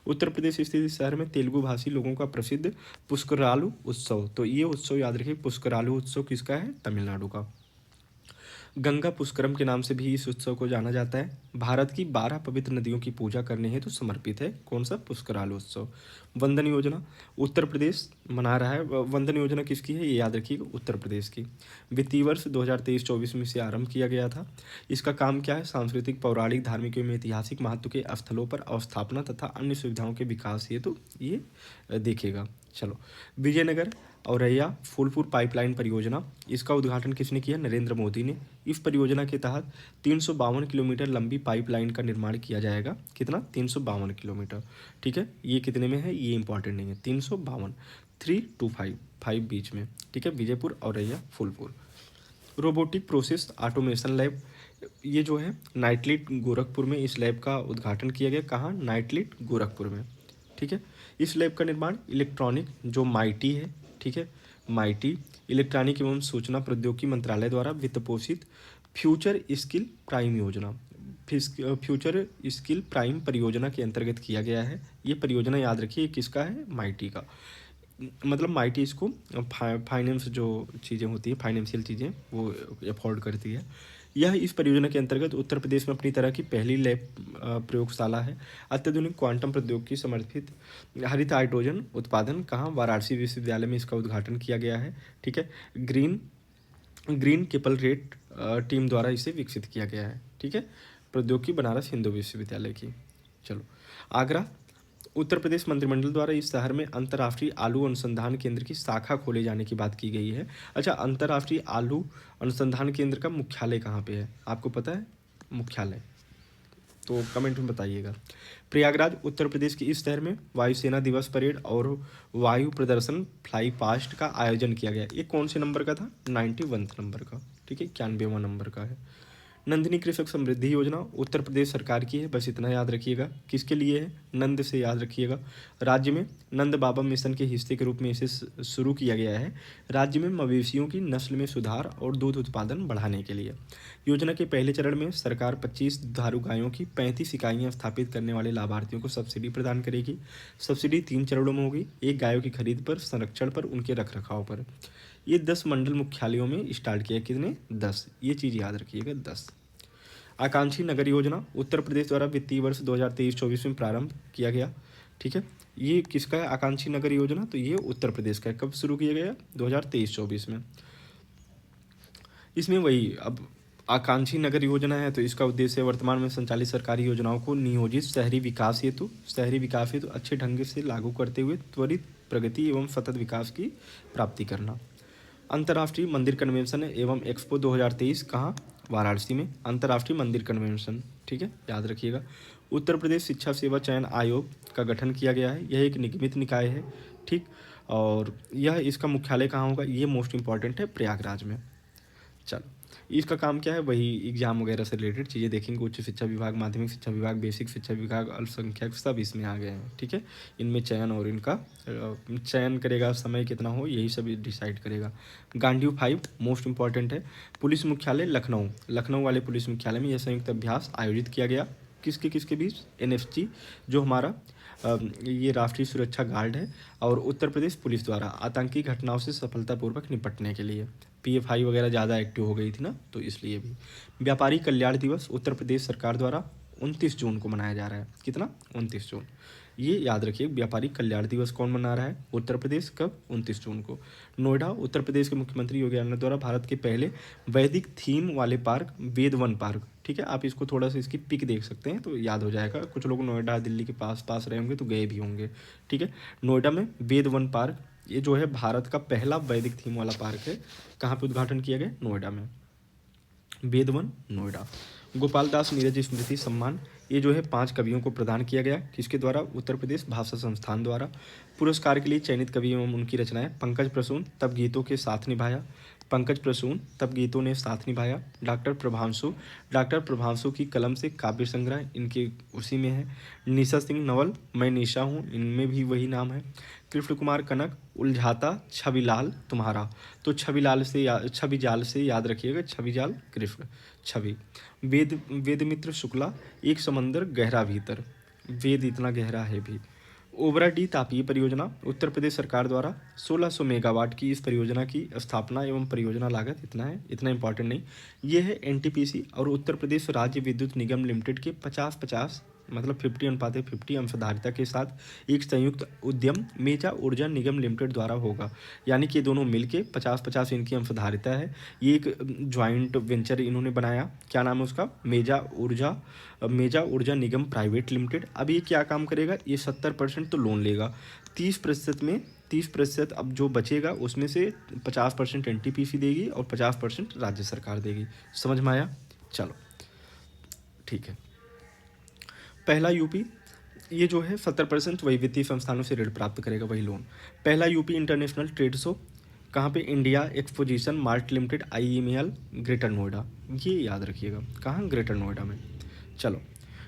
उत्तर प्रदेश स्थित इस शहर में तेलुगु भाषी लोगों का प्रसिद्ध पुष्करालु उत्सव, तो ये उत्सव याद रखिए, पुष्करालु उत्सव किसका है? तमिलनाडु का। गंगा पुष्करम के नाम से भी इस उत्सव को जाना जाता है। भारत की 12 पवित्र नदियों की पूजा करने हेतु समर्पित है। कौन सा? पुष्करालु उत्सव। वंदन योजना उत्तर प्रदेश मना रहा है। वंदन योजना किसकी है? ये याद रखिएगा, उत्तर प्रदेश की। वित्तीय वर्ष 2023-24 में से आरंभ किया गया था। इसका काम क्या है? सांस्कृतिक, पौराणिक, धार्मिक एवं ऐतिहासिक महत्व के स्थलों पर अवस्थापना तथा अन्य सुविधाओं के विकास हेतु ये देखेगा। चलो, विजयनगर औरैया फूलपुर पाइपलाइन परियोजना, इसका उद्घाटन किसने किया? नरेंद्र मोदी ने। इस परियोजना के तहत 352 किलोमीटर लंबी पाइपलाइन का निर्माण किया जाएगा। कितना? 352 किलोमीटर, ठीक है। ये कितने में है? ये इंपॉर्टेंट नहीं है। 352, 3 to 5 बीच में, ठीक है। Vijaypur Auraiya Phulpur. Robotic process automation lab, ये जो है नाइटलिट गोरखपुर में, इस लैब का उद्घाटन किया गया। कहाँ? नाइटलिट गोरखपुर में, ठीक है। इस लैब का निर्माण इलेक्ट्रॉनिक जो माइटी है, ठीक है, माइटी इलेक्ट्रॉनिक एवं सूचना प्रौद्योगिकी मंत्रालय द्वारा वित्त पोषित फ्यूचर स्किल प्राइम योजना, फ्यूचर स्किल प्राइम परियोजना के अंतर्गत किया गया है। ये परियोजना याद रखिए किसका है? माइटी का। मतलब माइटी इसको फाइनेंस जो चीज़ें होती है, फाइनेंशियल चीज़ें वो अफोर्ड करती है। यह इस परियोजना के अंतर्गत उत्तर प्रदेश में अपनी तरह की पहली लैब प्रयोगशाला है। अत्याधुनिक क्वांटम प्रौद्योगिकी समर्थित हरित हाइड्रोजन उत्पादन, कहाँ? वाराणसी विश्वविद्यालय में इसका उद्घाटन किया गया है, ठीक है। ग्रीन केपल रेट टीम द्वारा इसे विकसित किया गया है, ठीक है। प्रौद्योगिकी बनारस हिंदू विश्वविद्यालय की। चलो, आगरा। उत्तर प्रदेश मंत्रिमंडल द्वारा इस शहर में अंतर्राष्ट्रीय आलू अनुसंधान केंद्र की शाखा खोले जाने की बात की गई है। अच्छा, अंतर्राष्ट्रीय आलू अनुसंधान केंद्र का मुख्यालय कहाँ पे है? आपको पता है मुख्यालय? तो कमेंट में बताइएगा। प्रयागराज उत्तर प्रदेश के इस शहर में वायुसेना दिवस परेड और वायु प्रदर्शन फ्लाई पास्ट का आयोजन किया गया। ये कौन से नंबर का था? 91 नंबर का, ठीक है, 91वां नंबर का है। नंदिनी कृषक समृद्धि योजना उत्तर प्रदेश सरकार की है, बस इतना याद रखिएगा। किसके लिए है? नंद से याद रखिएगा। राज्य में नंद बाबा मिशन के हिस्से के रूप में इसे शुरू किया गया है। राज्य में मवेशियों की नस्ल में सुधार और दूध उत्पादन बढ़ाने के लिए। योजना के पहले चरण में सरकार 25 दुधारू गायों की 35 इकाइयाँ स्थापित करने वाले लाभार्थियों को सब्सिडी प्रदान करेगी। सब्सिडी 3 चरणों में होगी, एक गायों की खरीद पर, संरक्षण पर, उनके रखरखाव पर। ये 10 मंडल मुख्यालयों में स्टार्ट किया। कितने? 10। ये चीज़ याद रखिएगा, 10। आकांक्षी नगर योजना उत्तर प्रदेश द्वारा वित्तीय वर्ष 2023-24 में प्रारंभ किया गया, ठीक है। ये किसका है आकांक्षी नगर योजना? तो ये उत्तर प्रदेश का है। कब शुरू किया गया? 2023-24 में। इसमें वही अब आकांक्षी नगर योजना है, तो इसका उद्देश्य वर्तमान में संचालित सरकारी योजनाओं को नियोजित शहरी विकास हेतु अच्छे ढंग से लागू करते हुए त्वरित प्रगति एवं सतत विकास की प्राप्ति करना। अंतर्राष्ट्रीय मंदिर कन्वेंशन एवं एक्सपो 2023 कहाँ? वाराणसी में अंतर्राष्ट्रीय मंदिर कन्वेंशन, ठीक है, याद रखिएगा। उत्तर प्रदेश शिक्षा सेवा चयन आयोग का गठन किया गया है, यह एक निगमित निकाय है, ठीक। और यह इसका मुख्यालय कहाँ होगा? ये मोस्ट इंपॉर्टेंट है, प्रयागराज में। चलो, इसका काम क्या है? वही एग्जाम वगैरह से रिलेटेड चीज़ें देखेंगे। उच्च शिक्षा विभाग, माध्यमिक शिक्षा विभाग, बेसिक शिक्षा विभाग, अल्पसंख्यक सब इसमें आ गए हैं, ठीक है। इनमें चयन और इनका चयन करेगा, समय कितना हो यही सब डिसाइड करेगा। गांडीव 5 मोस्ट इंपॉर्टेंट है। पुलिस मुख्यालय लखनऊ, लखनऊ वाले पुलिस मुख्यालय में यह संयुक्त अभ्यास आयोजित किया गया। किसके किसके बीच? एनएसजी जो हमारा ये राष्ट्रीय सुरक्षा गार्ड है, और उत्तर प्रदेश पुलिस द्वारा आतंकी घटनाओं से सफलतापूर्वक निपटने के लिए। पीएफआई वगैरह ज़्यादा एक्टिव हो गई थी ना, तो इसलिए भी। व्यापारी कल्याण दिवस उत्तर प्रदेश सरकार द्वारा 29 जून को मनाया जा रहा है। कितना? 29 जून। ये याद रखिए, व्यापारी कल्याण दिवस कौन मना रहा है? उत्तर प्रदेश। कब? 29 जून को। नोएडा उत्तर प्रदेश के मुख्यमंत्री योगी आदित्यनाथ द्वारा भारत के पहले वैदिक थीम वाले पार्क वेद वन पार्क, ठीक है। आप इसको थोड़ा सा इसकी पिक देख सकते हैं तो याद हो जाएगा। कुछ लोग नोएडा दिल्ली के पास पास रहे होंगे तो गए भी होंगे, ठीक है। नोएडा में वेद वन पार्क, ये जो है भारत का पहला वैदिक थीम वाला पार्क है। कहाँ पे उद्घाटन किया गया? नोएडा में, वेद वन नोएडा। गोपाल दास नीरज स्मृति सम्मान, ये जो है 5 कवियों को प्रदान किया गया। किसके द्वारा? उत्तर प्रदेश भाषा संस्थान द्वारा। पुरस्कार के लिए चयनित कवि एवं उनकी रचनाएं: पंकज प्रसून, तब गीतों के साथ निभाया। पंकज प्रसून, तब गीतों ने साथ निभाया। डॉक्टर प्रभांशु की कलम से काव्य संग्रह, इनके उसी में है। निशा सिंह नवल, मैं निशा हूँ, इनमें भी वही नाम है। कृष्ण कुमार कनक, उलझाता छविलाल तुम्हारा, तो छवि जाल से याद रखिएगा, छवि जाल कृष्ण, छवि। वेदमित्र शुक्ला, एक समंदर गहरा भीतर, वेद इतना गहरा है भी। ओबरा डी तापीय परियोजना, उत्तर प्रदेश सरकार द्वारा 1600 मेगावाट की इस परियोजना की स्थापना एवं परियोजना लागत इतना है, इतना इंपॉर्टेंट नहीं। ये है एनटीपीसी और उत्तर प्रदेश राज्य विद्युत निगम लिमिटेड के 50-50 मतलब 50/50 अंशधारिता के साथ एक संयुक्त उद्यम मेजा ऊर्जा निगम लिमिटेड द्वारा होगा। यानी कि ये दोनों मिलके 50-50 इनकी अंशधारिता है। ये एक ज्वाइंट वेंचर इन्होंने बनाया। क्या नाम है उसका? मेजा ऊर्जा निगम प्राइवेट लिमिटेड। अब ये क्या काम करेगा? ये 70% तो लोन लेगा, 30% अब जो बचेगा उसमें से 50% एनटीपीसी देगी और 50% राज्य सरकार देगी। समझ में आया? चलो ठीक है। पहला यूपी, ये जो है 70% वही वित्तीय संस्थानों से ऋण प्राप्त करेगा, वही लोन। पहला यूपी इंटरनेशनल ट्रेड शो कहाँ पे? India exposition mart limited IEML greater Noida, ये याद रखिएगा। कहाँ? ग्रेटर नोएडा में। चलो,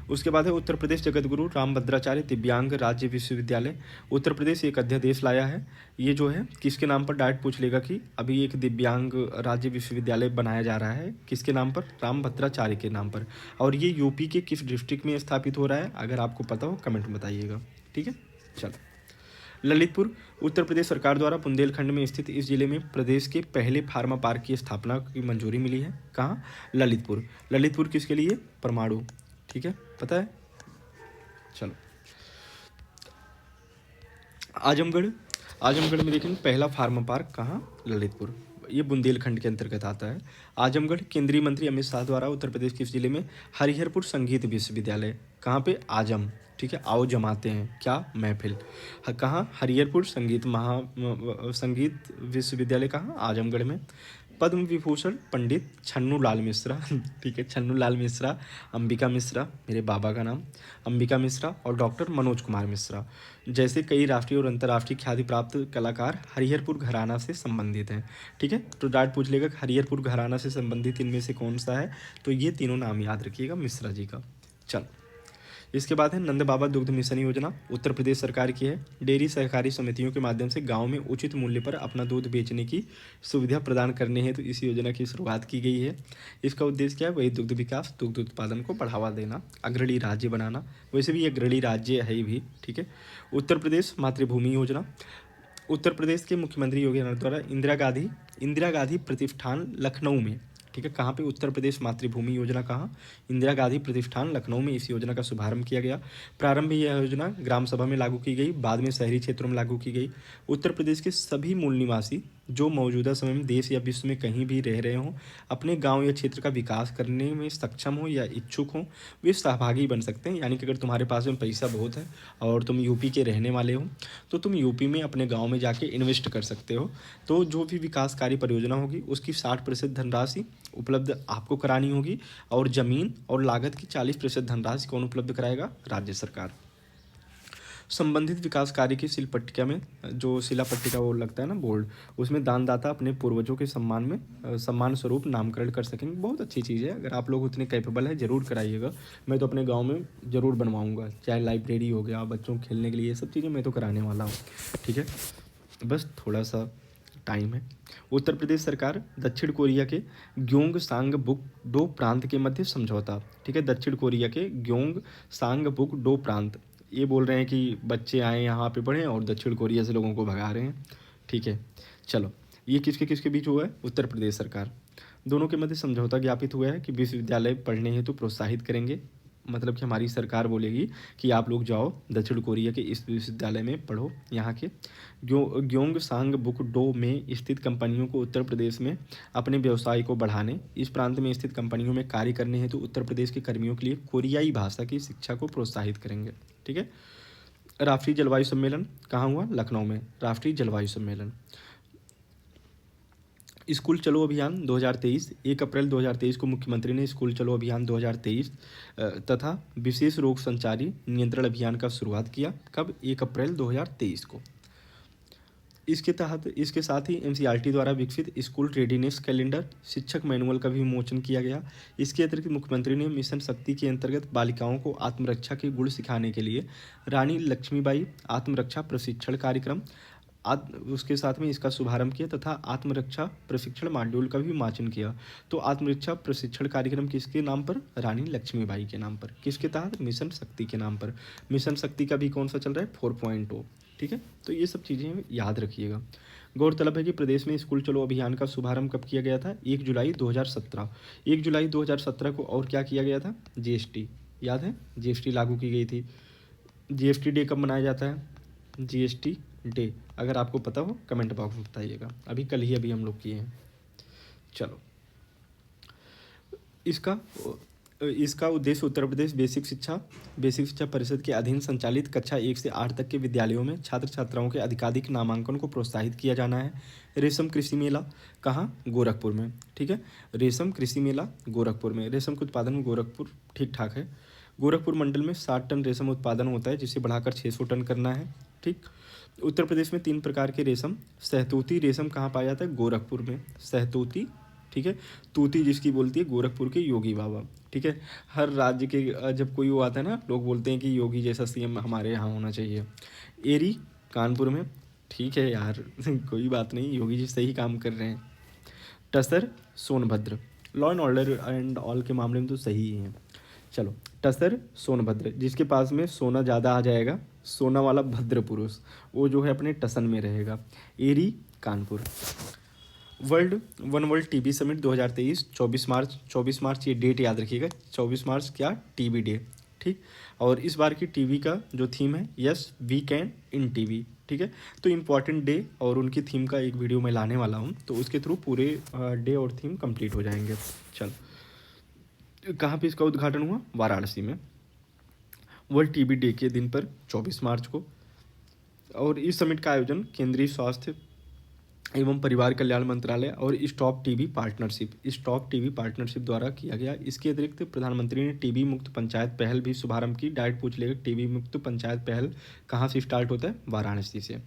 उसके बाद है उत्तर प्रदेश जगतगुरु रामभद्राचार्य दिव्यांग राज्य विश्वविद्यालय। उत्तर प्रदेश एक अध्यादेश लाया है, ये जो है किसके नाम पर? डायरेक्ट पूछ लेगा कि अभी एक दिव्यांग राज्य विश्वविद्यालय बनाया जा रहा है, किसके नाम पर? रामभद्राचार्य के नाम पर। और ये यूपी के किस डिस्ट्रिक्ट में स्थापित हो रहा है? अगर आपको पता हो कमेंट में बताइएगा, ठीक है। चलो, ललितपुर उत्तर प्रदेश सरकार द्वारा बुंदेलखंड में स्थित इस जिले में प्रदेश के पहले फार्मा पार्क की स्थापना की मंजूरी मिली है। कहाँ? ललितपुर। ललितपुर किसके लिए? परमाणु, ठीक है, पता है। चलो, आजमगढ़ में देखेंगे पहला फार्मा पार्क कहाँ? ललितपुर, ये बुंदेलखंड के अंतर्गत आता है। आजमगढ़ केंद्रीय मंत्री अमित शाह द्वारा उत्तर प्रदेश के इस जिले में हरिहरपुर संगीत विश्वविद्यालय, कहाँ पे? आजम, ठीक है। आओ जमाते हैं क्या? महफिल। कहाँ? हरिहरपुर संगीत विश्वविद्यालय कहाँ? आजमगढ़ में। पद्म विभूषण पंडित छन्नू लाल मिश्रा ठीक है, छन्नू लाल मिश्रा, अंबिका मिश्रा, मेरे बाबा का नाम, अंबिका मिश्रा, और डॉक्टर मनोज कुमार मिश्रा जैसे कई राष्ट्रीय और अंतर्राष्ट्रीय ख्याति प्राप्त कलाकार हरिहरपुर घराना से संबंधित हैं, ठीक है। तो डायरेक्ट पूछ लेगा हरिहरपुर घराना से संबंधित इनमें से कौन सा है? तो ये तीनों नाम याद रखिएगा मिश्रा जी का। चलो, इसके बाद है नंद बाबा दुग्ध मिशन योजना, उत्तर प्रदेश सरकार की है। डेयरी सहकारी समितियों के माध्यम से गांव में उचित मूल्य पर अपना दूध बेचने की सुविधा प्रदान करने हेतु तो इस योजना की शुरुआत की गई है। इसका उद्देश्य क्या है? वही दुग्ध विकास, दुग्ध उत्पादन को बढ़ावा देना, अग्रणी राज्य बनाना। वैसे भी अग्रणी राज्य है ही भी, ठीक है। उत्तर प्रदेश मातृभूमि योजना, उत्तर प्रदेश के मुख्यमंत्री योगी आदित्यनाथ द्वारा इंदिरा गांधी प्रतिष्ठान लखनऊ में, ठीक है। कहाँ पे? उत्तर प्रदेश मातृभूमि योजना कहाँ? इंदिरा गांधी प्रतिष्ठान लखनऊ में इस योजना का शुभारंभ किया गया। प्रारंभ में यह योजना ग्राम सभा में लागू की गई, बाद में शहरी क्षेत्रों में लागू की गई। उत्तर प्रदेश के सभी मूल निवासी जो मौजूदा समय में देश या विश्व में कहीं भी रह रहे हों, अपने गांव या क्षेत्र का विकास करने में सक्षम हो या इच्छुक हों, वे सहभागी बन सकते हैं। यानी कि अगर तुम्हारे पास में पैसा बहुत है और तुम यूपी के रहने वाले हो, तो तुम यूपी में अपने गाँव में जाके इन्वेस्ट कर सकते हो। तो जो भी विकासकारी परियोजना होगी उसकी 60% धनराशि उपलब्ध आपको करानी होगी, और ज़मीन और लागत की 40% धनराशि कौन उपलब्ध कराएगा? राज्य सरकार। संबंधित विकास कार्य की शिलापट्टिका में, जो शिलापट्टिका वो लगता है ना बोर्ड, उसमें दानदाता अपने पूर्वजों के सम्मान में सम्मान स्वरूप नामकरण कर सकेंगे। बहुत अच्छी चीज़ है। अगर आप लोग उतने कैपेबल हैं ज़रूर कराइएगा। मैं तो अपने गांव में ज़रूर बनवाऊंगा, चाहे लाइब्रेरी हो गया, बच्चों को खेलने के लिए, ये सब चीज़ें मैं तो कराने वाला हूँ। ठीक है, बस थोड़ा सा टाइम है। उत्तर प्रदेश सरकार दक्षिण कोरिया के ग्योंग सांग बुक डो प्रांत के मध्य समझौता। ठीक है, दक्षिण कोरिया के ग्योंग सांग बुक डो प्रांत, ये बोल रहे हैं कि बच्चे आए यहाँ पे पढ़ें और दक्षिण कोरिया से लोगों को भगा रहे हैं। ठीक है, चलो, ये किसके किसके बीच हुआ है? उत्तर प्रदेश सरकार। दोनों के मध्य समझौता ज्ञापित हुआ है कि विश्वविद्यालय पढ़ने हेतु प्रोत्साहित करेंगे। मतलब कि हमारी सरकार बोलेगी कि आप लोग जाओ दक्षिण कोरिया के इस विश्वविद्यालय में पढ़ो। यहाँ के ग्योंग सांग बुक डो में स्थित कंपनियों को उत्तर प्रदेश में अपने व्यवसाय को बढ़ाने, इस प्रांत में स्थित कंपनियों में कार्य करने हेतु उत्तर प्रदेश के कर्मियों के लिए कोरियाई भाषा की शिक्षा को प्रोत्साहित करेंगे। ठीक है। राष्ट्रीय जलवायु सम्मेलन कहाँ हुआ? लखनऊ में राष्ट्रीय जलवायु सम्मेलन। स्कूल चलो अभियान 2023, 1 अप्रैल 2023 को मुख्यमंत्री ने स्कूल चलो अभियान 2023 तथा विशेष रोग संचारी नियंत्रण अभियान का शुरुआत किया। कब? 1 अप्रैल 2023 को। इसके तहत इसके साथ ही एनसीईआरटी द्वारा विकसित स्कूल रेडीनेस कैलेंडर, शिक्षक मैनुअल का भी विमोचन किया गया। इसके अतिरिक्त मुख्यमंत्री ने मिशन शक्ति के अंतर्गत बालिकाओं को आत्मरक्षा के गुण सिखाने के लिए रानी लक्ष्मीबाई आत्मरक्षा प्रशिक्षण कार्यक्रम, उसके साथ में इसका शुभारंभ किया तथा आत्मरक्षा प्रशिक्षण मॉड्यूल का भी विमोचन किया। तो आत्मरक्षा प्रशिक्षण कार्यक्रम किसके नाम पर? रानी लक्ष्मीबाई के नाम पर। किसके तहत? मिशन शक्ति के नाम पर। मिशन शक्ति का भी कौन सा चल रहा है? 4.0। ठीक है, तो ये सब चीज़ें याद रखिएगा। गौरतलब है कि प्रदेश में स्कूल चलो अभियान का शुभारंभ कब किया गया था? 1 जुलाई 2017। 1 जुलाई 2017 को और क्या किया गया था? जीएसटी, याद है? जीएसटी लागू की गई थी। जीएसटी डे कब मनाया जाता है? जीएसटी डे अगर आपको पता हो कमेंट बॉक्स में बताइएगा। अभी हम लोग किए हैं। चलो, इसका उद्देश्य उत्तर प्रदेश बेसिक शिक्षा परिषद के अधीन संचालित कक्षा 1 से 8 तक के विद्यालयों में छात्र छात्राओं के अधिकाधिक नामांकन को प्रोत्साहित किया जाना है। रेशम कृषि मेला कहाँ? गोरखपुर में। ठीक है, रेशम कृषि मेला गोरखपुर में। रेशम के उत्पादन में गोरखपुर ठीक ठाक है। गोरखपुर मंडल में 60 टन रेशम उत्पादन होता है, जिसे बढ़ाकर 600 टन करना है। ठीक, उत्तर प्रदेश में 3 प्रकार के रेशम, सहतूती रेशम कहाँ पाया जाता है? गोरखपुर में, सहतूती। ठीक है, तूती जिसकी बोलती है गोरखपुर के योगी बाबा। ठीक है, हर राज्य के जब कोई वो आता है ना, लोग बोलते हैं कि योगी जैसा सीएम हमारे यहाँ होना चाहिए। एरी कानपुर में। ठीक है यार कोई बात नहीं, योगी जी सही काम कर रहे हैं। Tussar Sonbhadra, law and order and all के मामले में तो सही ही है। चलो, टसर सोनभद्र, जिसके पास में सोना ज़्यादा आ जाएगा, सोना वाला भद्र पुरुष, वो जो है अपने टसन में रहेगा। एरी कानपुर। वर्ल्ड टीबी समिट 2023 24 मार्च ये डेट याद रखिएगा। 24 मार्च क्या? TB day. ठीक, और इस बार की टीबी का जो थीम है, yes we can in TB. ठीक है, तो इम्पॉर्टेंट डे और उनकी थीम का एक वीडियो मैं लाने वाला हूँ, तो उसके थ्रू पूरे डे और थीम कंप्लीट हो जाएंगे। चलो, कहाँ पे इसका उद्घाटन हुआ? वाराणसी में, वर्ल्ड टीबी डे के दिन पर 24 मार्च को। और इस समिट का आयोजन केंद्रीय स्वास्थ्य एवं परिवार कल्याण मंत्रालय और स्टॉप टीबी पार्टनरशिप द्वारा किया गया। इसके अतिरिक्त प्रधानमंत्री ने टीबी मुक्त पंचायत पहल भी शुभारंभ की। डायरेक्ट पूछ लेगा, टीबी मुक्त पंचायत पहल कहाँ से स्टार्ट होता है? वाराणसी से।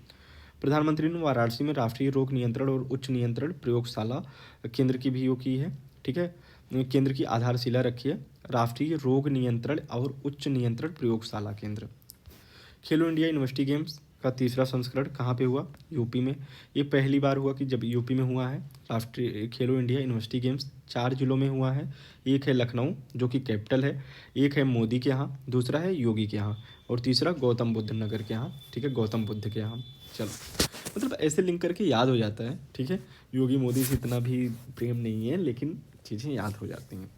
प्रधानमंत्री ने वाराणसी में राष्ट्रीय रोग नियंत्रण और उच्च नियंत्रण प्रयोगशाला केंद्र की भी वो की है। ठीक है, केंद्र की आधारशिला रखी है, राष्ट्रीय रोग नियंत्रण और उच्च नियंत्रण प्रयोगशाला केंद्र। खेलो इंडिया यूनिवर्सिटी गेम्स का तीसरा संस्करण कहाँ पे हुआ? यूपी में। ये पहली बार हुआ कि जब यूपी में हुआ है। राष्ट्रीय खेलो इंडिया यूनिवर्सिटी गेम्स 4 जिलों में हुआ है। एक है लखनऊ जो कि कैपिटल है, एक है मोदी के यहाँ, दूसरा है योगी के यहाँ, और तीसरा गौतम बुद्ध नगर के यहाँ। ठीक है, गौतम बुद्ध के यहाँ। चलो, मतलब ऐसे लिंक करके याद हो जाता है। ठीक है, योगी मोदी से इतना भी प्रेम नहीं है, लेकिन चीज़ें याद हो जाती हैं।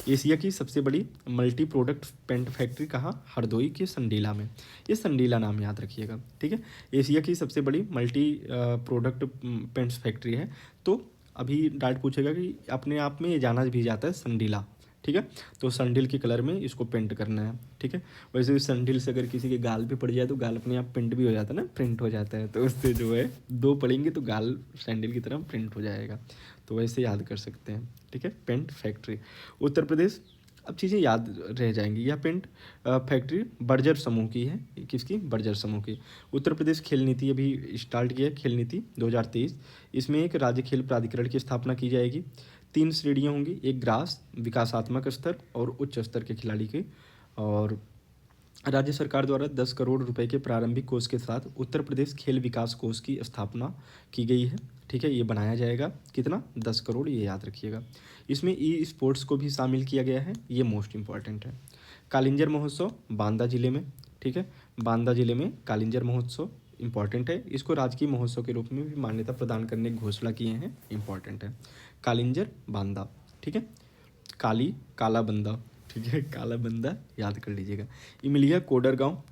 एशिया की सबसे बड़ी मल्टी प्रोडक्ट पेंट फैक्ट्री कहाँ? हरदोई के संडीला में। ये संडीला नाम याद रखिएगा, ठीक है। एशिया की सबसे बड़ी मल्टी प्रोडक्ट पेंट्स फैक्ट्री है। तो अभी डाउट पूछेगा कि अपने आप में ये जाना भी जाता है संडीला, ठीक है। तो संडिल के कलर में इसको पेंट करना है, ठीक है। वैसे भी संडिल से अगर किसी के गाल पे पड़ जाए तो गाल अपने आप पेंट भी हो जाता है ना, प्रिंट हो जाता है। तो उससे जो है दो पड़ेंगे तो गाल सैंडल की तरह प्रिंट हो जाएगा। तो वैसे याद कर सकते हैं, ठीक है। Paint factory Uttar Pradesh. अब चीज़ें याद रह जाएंगी। यह पेंट फैक्ट्री बर्जर समूह की है। किसकी? बर्जर समूह की। उत्तर प्रदेश खेल नीति अभी स्टार्ट किया है, खेल नीति 2023। इसमें एक राज्य खेल प्राधिकरण की स्थापना की जाएगी। 3 श्रेणियाँ होंगी, एक ग्रास विकासात्मक स्तर और उच्च स्तर के खिलाड़ी के। और राज्य सरकार द्वारा 10 करोड़ रुपए के प्रारंभिक कोष के साथ उत्तर प्रदेश खेल विकास कोष की स्थापना की गई है, ठीक है। ये बनाया जाएगा, कितना? 10 करोड़, ये याद रखिएगा। इसमें ई स्पोर्ट्स को भी शामिल किया गया है, ये मोस्ट इंपॉर्टेंट है। कालिंजर महोत्सव बांदा जिले में, ठीक है। बांदा जिले में कालिंजर महोत्सव इंपॉर्टेंट है। इसको राजकीय महोत्सव के रूप में भी मान्यता प्रदान करने की घोषणा किए हैं, इंपॉर्टेंट है। कालिंजर बांदा, ठीक है। काली काला बंदा, ठीक है, काला बंदा याद कर लीजिएगा। इमिलिया कोडरगांव।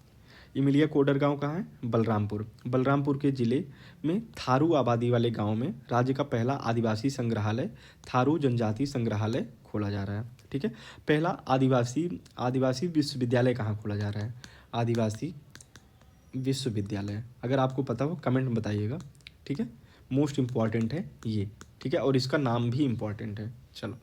इमिलिया कोडरगांव कहाँ है? बलरामपुर। बलरामपुर के ज़िले में थारू आबादी वाले गांव में राज्य का पहला आदिवासी संग्रहालय थारू जनजाति संग्रहालय खोला जा रहा है, ठीक है। पहला आदिवासी आदिवासी विश्वविद्यालय कहाँ खोला जा रहा है? आदिवासी विश्वविद्यालय, अगर आपको पता हो कमेंट में बताइएगा, ठीक है। मोस्ट इम्पॉर्टेंट है ये, ठीक है, और इसका नाम भी इम्पॉर्टेंट है। चलो,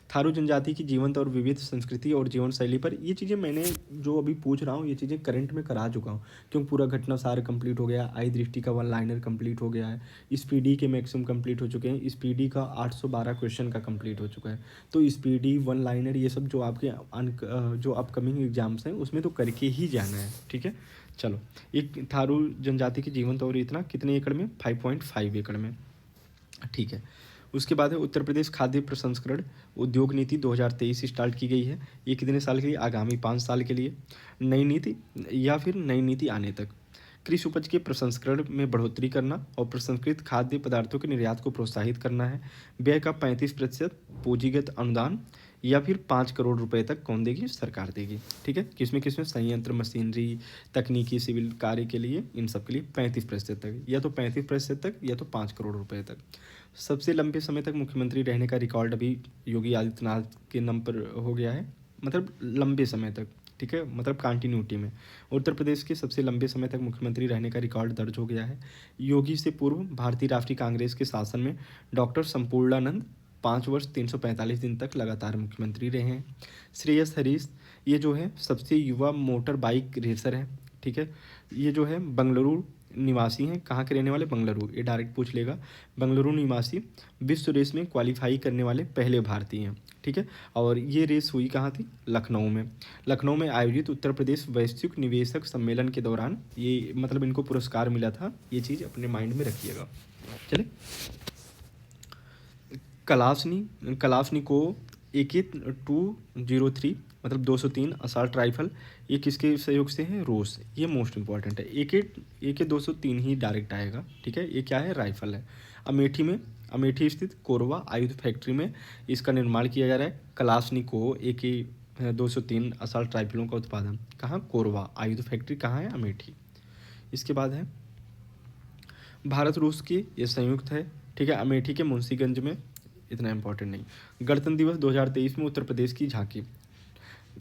थारू जनजाति की जीवंत और विविध संस्कृति और जीवन शैली पर ये चीज़ें मैंने जो अभी पूछ रहा हूँ ये चीज़ें करंट में करा चुका हूँ, क्योंकि पूरा घटना सार कंप्लीट हो गया, आई दृष्टि का 1 लाइनर कंप्लीट हो गया है, स्पीडी के मैक्सिमम कंप्लीट हो चुके हैं, स्पीडी का 812 क्वेश्चन का कंप्लीट हो चुका है। तो स्पीडी 1 लाइनर ये सब जो आपके जो अपकमिंग एग्जाम्स हैं उसमें तो करके ही जाना है, ठीक है। चलो, एक थारू जनजाति की जीवंत और इतना कितने एकड़ में? 5.5 एकड़ में, ठीक है। उसके बाद है उत्तर प्रदेश खाद्य प्रसंस्करण उद्योग नीति 2023 स्टार्ट की गई है। ये कितने साल के लिए? आगामी 5 साल के लिए। नई नीति या फिर नई नीति आने तक कृषि उपज के प्रसंस्करण में बढ़ोतरी करना और प्रसंस्कृत खाद्य पदार्थों के निर्यात को प्रोत्साहित करना है। व्यय का 35% पूंजीगत अनुदान या फिर 5 करोड़ रुपए तक कौन देगी? सरकार देगी, ठीक है। किसमें किसमें? संयंत्र, मशीनरी, तकनीकी, सिविल कार्य के लिए, इन सब के लिए 35% तक, या तो 35% तक या तो 5 करोड़ रुपए तक। सबसे लंबे समय तक मुख्यमंत्री रहने का रिकॉर्ड अभी योगी आदित्यनाथ के नाम पर हो गया है, मतलब लंबे समय तक, ठीक है, मतलब कंटिन्यूटी में। उत्तर प्रदेश के सबसे लंबे समय तक मुख्यमंत्री रहने का रिकॉर्ड दर्ज हो गया है। योगी से पूर्व भारतीय राष्ट्रीय कांग्रेस के शासन में डॉक्टर संपूर्णानंद 5 वर्ष 345 दिन तक लगातार मुख्यमंत्री रहे हैं। श्रेयस हरीश ये जो है सबसे युवा मोटर बाइक रेसर है, ठीक है। ये जो है बंगलुरु निवासी हैं। कहाँ के रहने वाले? बंगलुरु, ये डायरेक्ट पूछ लेगा। बंगलुरु निवासी विश्व रेस में क्वालिफाई करने वाले पहले भारतीय हैं, ठीक है। और ये रेस हुई कहाँ थी? लखनऊ में। लखनऊ में आयोजित उत्तर प्रदेश वैश्विक निवेशक सम्मेलन के दौरान ये मतलब इनको पुरस्कार मिला था। ये चीज़ अपने माइंड में रखिएगा। चले, कलाशनिको AK-203 मतलब 203 असॉल्ट राइफल, ये किसके सहयोग से है? रूस। ये मोस्ट इंपॉर्टेंट है। AK-203 ही डायरेक्ट आएगा, ठीक है। ये क्या है? राइफल है। अमेठी स्थित कोरवा आयुध फैक्ट्री में इसका निर्माण किया जा रहा है। कलाशनिको AK-203 असॉल्ट राइफलों का उत्पादन कहाँ? कोरवा आयुध फैक्ट्री कहाँ है? अमेठी। इसके बाद है भारत रूस की ये संयुक्त है, ठीक है, अमेठी के मुंशीगंज में, इतना इंपॉर्टेंट नहीं। गणतंत्र दिवस 2023 में उत्तर प्रदेश की झांकी।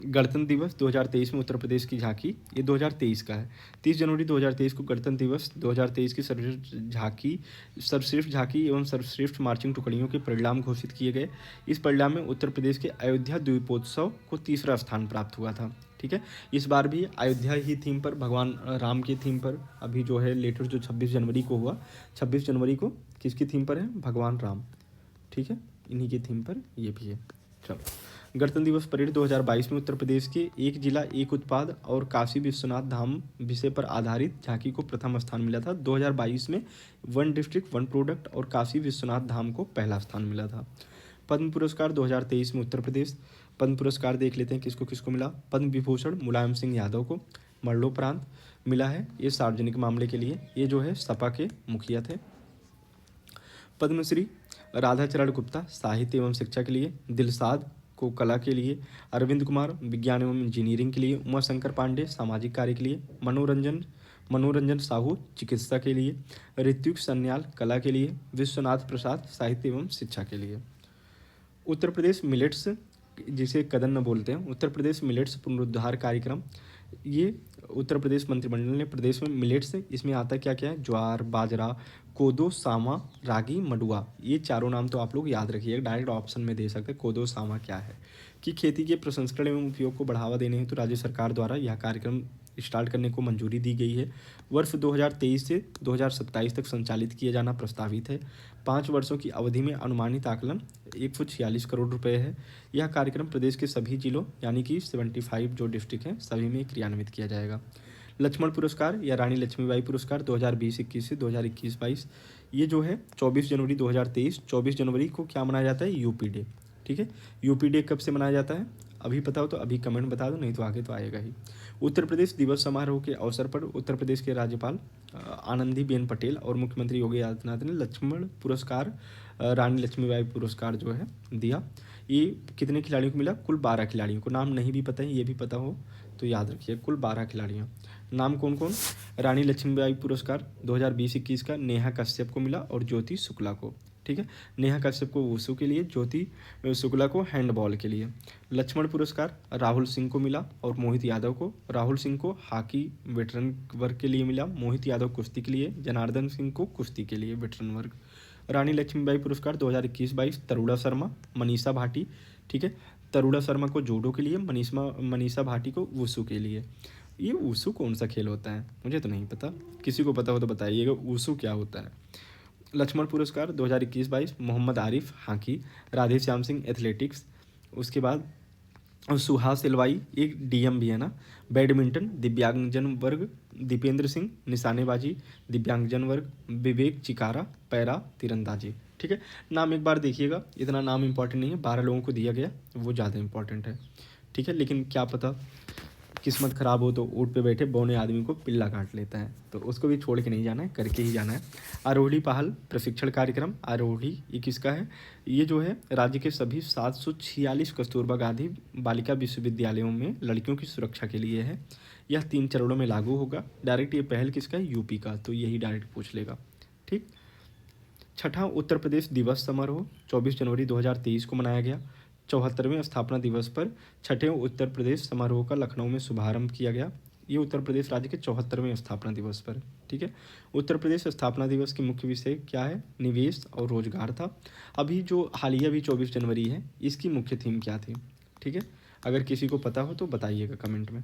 गणतंत्र दिवस 2023 में उत्तर प्रदेश की झांकी, ये 2023 का है। 30 जनवरी 2023 को गणतंत्र दिवस 2023 की सर्वश्रेष्ठ झांकी एवं सर्वश्रेष्ठ मार्चिंग टुकड़ियों के परिणाम घोषित किए गए। इस परिणाम में उत्तर प्रदेश के अयोध्या द्वीपोत्सव को 3रा स्थान प्राप्त हुआ था, ठीक है। इस बार भी अयोध्या ही थीम पर, भगवान राम की थीम पर अभी जो है लेटेस्ट जो 26 जनवरी को हुआ, 26 जनवरी को किसकी थीम पर है? भगवान राम, ठीक है, इन्हीं की थीम पर ये भी है। चलो, गणतंत्र दिवस परेड 2022 में उत्तर प्रदेश के एक जिला एक उत्पाद और काशी विश्वनाथ धाम विषय पर आधारित झांकी को प्रथम स्थान मिला था। 2022 में 1 डिस्ट्रिक्ट 1 प्रोडक्ट और काशी विश्वनाथ धाम को पहला स्थान मिला था। पद्म पुरस्कार 2023 में उत्तर प्रदेश, पद्म पुरस्कार देख लेते हैं किसको किसको मिला। पद्म विभूषण मुलायम सिंह यादव को मरणोपरांत मिला है, ये सार्वजनिक मामले के लिए, ये जो है सपा के मुखिया थे। पद्मश्री राधाचरण गुप्ता साहित्य एवं शिक्षा के लिए, दिलसाद को कला के लिए, अरविंद कुमार विज्ञान एवं इंजीनियरिंग के लिए, उमाशंकर पांडे सामाजिक कार्य के लिए, मनोरंजन साहू चिकित्सा के लिए, ऋत्विक सन्याल कला के लिए, विश्वनाथ प्रसाद साहित्य एवं शिक्षा के लिए। उत्तर प्रदेश मिलेट्स, जिसे कदन्न बोलते हैं, उत्तर प्रदेश मिलेट्स पुनरुद्धार कार्यक्रम, ये उत्तर प्रदेश मंत्रिमंडल ने प्रदेश में मिलेट्स, इसमें आता क्या क्या है, ज्वार, बाजरा, कोदो, सामा, रागी, मडुआ, ये चारों नाम तो आप लोग याद रखिएगा, डायरेक्ट ऑप्शन में दे सकते हैं कोदो सामा क्या है। कि खेती के प्रसंस्करण एवं उपयोग को बढ़ावा देने हेतु राज्य सरकार द्वारा यह कार्यक्रम स्टार्ट करने को मंजूरी दी गई है। वर्ष 2023 से 2027 तक संचालित किया जाना प्रस्तावित है। 5 वर्षों की अवधि में अनुमानित आकलन 146 करोड़ रुपए है। यह कार्यक्रम प्रदेश के सभी जिलों यानी कि 75 जो डिस्ट्रिक्ट हैं सभी में क्रियान्वित किया जाएगा। लक्ष्मण पुरस्कार या रानी लक्ष्मीबाई पुरस्कार 2020-21 से 2021-22, ये जो है 24 जनवरी 2023, 24 जनवरी को क्या मनाया जाता है, यूपी डे। ठीक है, यूपी डे कब से मनाया जाता है, अभी पता हो तो अभी कमेंट बता दो, नहीं तो आगे तो आएगा ही। उत्तर प्रदेश दिवस समारोह के अवसर पर उत्तर प्रदेश के राज्यपाल आनंदीबेन पटेल और मुख्यमंत्री योगी आदित्यनाथ ने लक्ष्मण पुरस्कार, रानी लक्ष्मीबाई पुरस्कार जो है दिया। ये कितने खिलाड़ियों को मिला, कुल 12 खिलाड़ियों को। नाम नहीं भी पता है, ये भी पता हो तो याद रखिए, कुल 12 खिलाड़ियाँ। नाम कौन कौन, रानी लक्ष्मीबाई पुरस्कार 2020-21 का नेहा कश्यप को मिला और ज्योति शुक्ला को। ठीक है, नेहा कश्यप को वुशु के लिए, ज्योति शुक्ला को हैंडबॉल के लिए। लक्ष्मण पुरस्कार राहुल सिंह को मिला और मोहित यादव को। राहुल सिंह को हॉकी वेटरन वर्ग के लिए मिला, मोहित यादव कुश्ती के लिए, जनार्दन सिंह को कुश्ती के लिए वेटरन वर्ग। रानी लक्ष्मीबाई पुरस्कार 2021-22 तरुणा शर्मा, मनीषा भाटी। ठीक है, तरुणा शर्मा को जूडो के लिए, मनीषा भाटी को वुशु के लिए। ये वुशु कौन सा खेल होता है, मुझे तो नहीं पता, किसी को पता हो तो बताइएगा वुशु क्या होता है। लक्ष्मण पुरस्कार 2021-22 मोहम्मद आरिफ हॉकी, राधे श्याम सिंह एथलेटिक्स। उसके बाद सुहास एलवाई, एक डीएम भी है ना, बैडमिंटन। दिव्यांगजन वर्ग दीपेंद्र सिंह, निशानेबाजी दिव्यांगजन वर्ग विवेक चिकारा, पैरा तीरंदाजी। ठीक है, नाम एक बार देखिएगा, इतना नाम इंपॉर्टेंट नहीं है, 12 लोगों को दिया गया, वो ज़्यादा इंपॉर्टेंट है। ठीक है, लेकिन क्या पता किस्मत ख़राब हो तो ऊँट पे बैठे बौने आदमी को पिल्ला काट लेता है, तो उसको भी छोड़ के नहीं जाना है, करके ही जाना है। आरोही पहल प्रशिक्षण कार्यक्रम, आरोही ये किसका है, ये जो है राज्य के सभी 746 कस्तूरबा गांधी बालिका विश्वविद्यालयों में लड़कियों की सुरक्षा के लिए है। यह 3 चरणों में लागू होगा। डायरेक्ट ये पहल किसका है, यूपी का, तो यही डायरेक्ट पूछ लेगा। ठीक, छठा उत्तर प्रदेश दिवस समारोह 24 जनवरी 2023 को मनाया गया। 74वें स्थापना दिवस पर छठे उत्तर प्रदेश समारोह का लखनऊ में शुभारंभ किया गया। ये उत्तर प्रदेश राज्य के 74वें स्थापना दिवस पर। ठीक है, उत्तर प्रदेश स्थापना दिवस की मुख्य विषय क्या है, निवेश और रोजगार था। अभी जो हालिया भी 24 जनवरी है, इसकी मुख्य थीम क्या थी। ठीक है, अगर किसी को पता हो तो बताइएगा कमेंट में।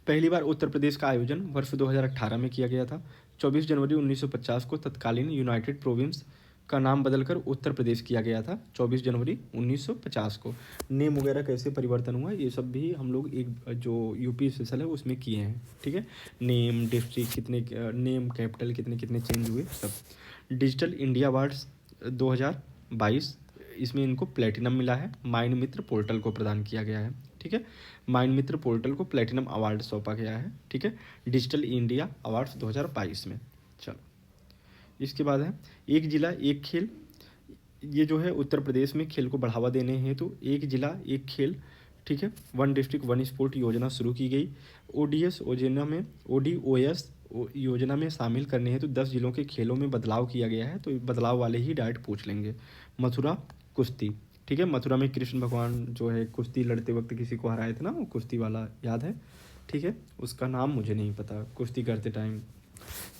पहली बार उत्तर प्रदेश का आयोजन वर्ष 2018 में किया गया था। 24 जनवरी 1950 को तत्कालीन यूनाइटेड प्रोविंस का नाम बदलकर उत्तर प्रदेश किया गया था। 24 जनवरी 1950 को नेम वगैरह कैसे परिवर्तन हुआ, ये सब भी हम लोग एक जो यूपी स्पेशल है उसमें किए हैं। ठीक है, नेम, डिस्ट्रिक्ट कितने, नेम, कैपिटल कितने कितने चेंज हुए सब। डिजिटल इंडिया अवार्ड्स 2022, इसमें इनको प्लेटिनम मिला है। माइंड मित्र पोर्टल को प्रदान किया गया है। ठीक है, माइंड मित्र पोर्टल को प्लेटिनम अवार्ड सौंपा गया है। ठीक है, डिजिटल इंडिया अवार्ड्स 2022 में। चलो, इसके बाद है एक जिला एक खेल। ये जो है उत्तर प्रदेश में खेल को बढ़ावा देने हेतु एक जिला एक खेल, ठीक है, 1 डिस्ट्रिक्ट 1 स्पोर्ट योजना शुरू की गई। ओडीओएस योजना में शामिल करने हेतु 10 जिलों के खेलों में बदलाव किया गया है, तो बदलाव वाले ही डायरेक्ट पूछ लेंगे। मथुरा कुश्ती, ठीक है, मथुरा में कृष्ण भगवान जो है कुश्ती लड़ते वक्त किसी को हराए थे ना, वो कुश्ती वाला याद है। ठीक है, उसका नाम मुझे नहीं पता कुश्ती करते टाइम।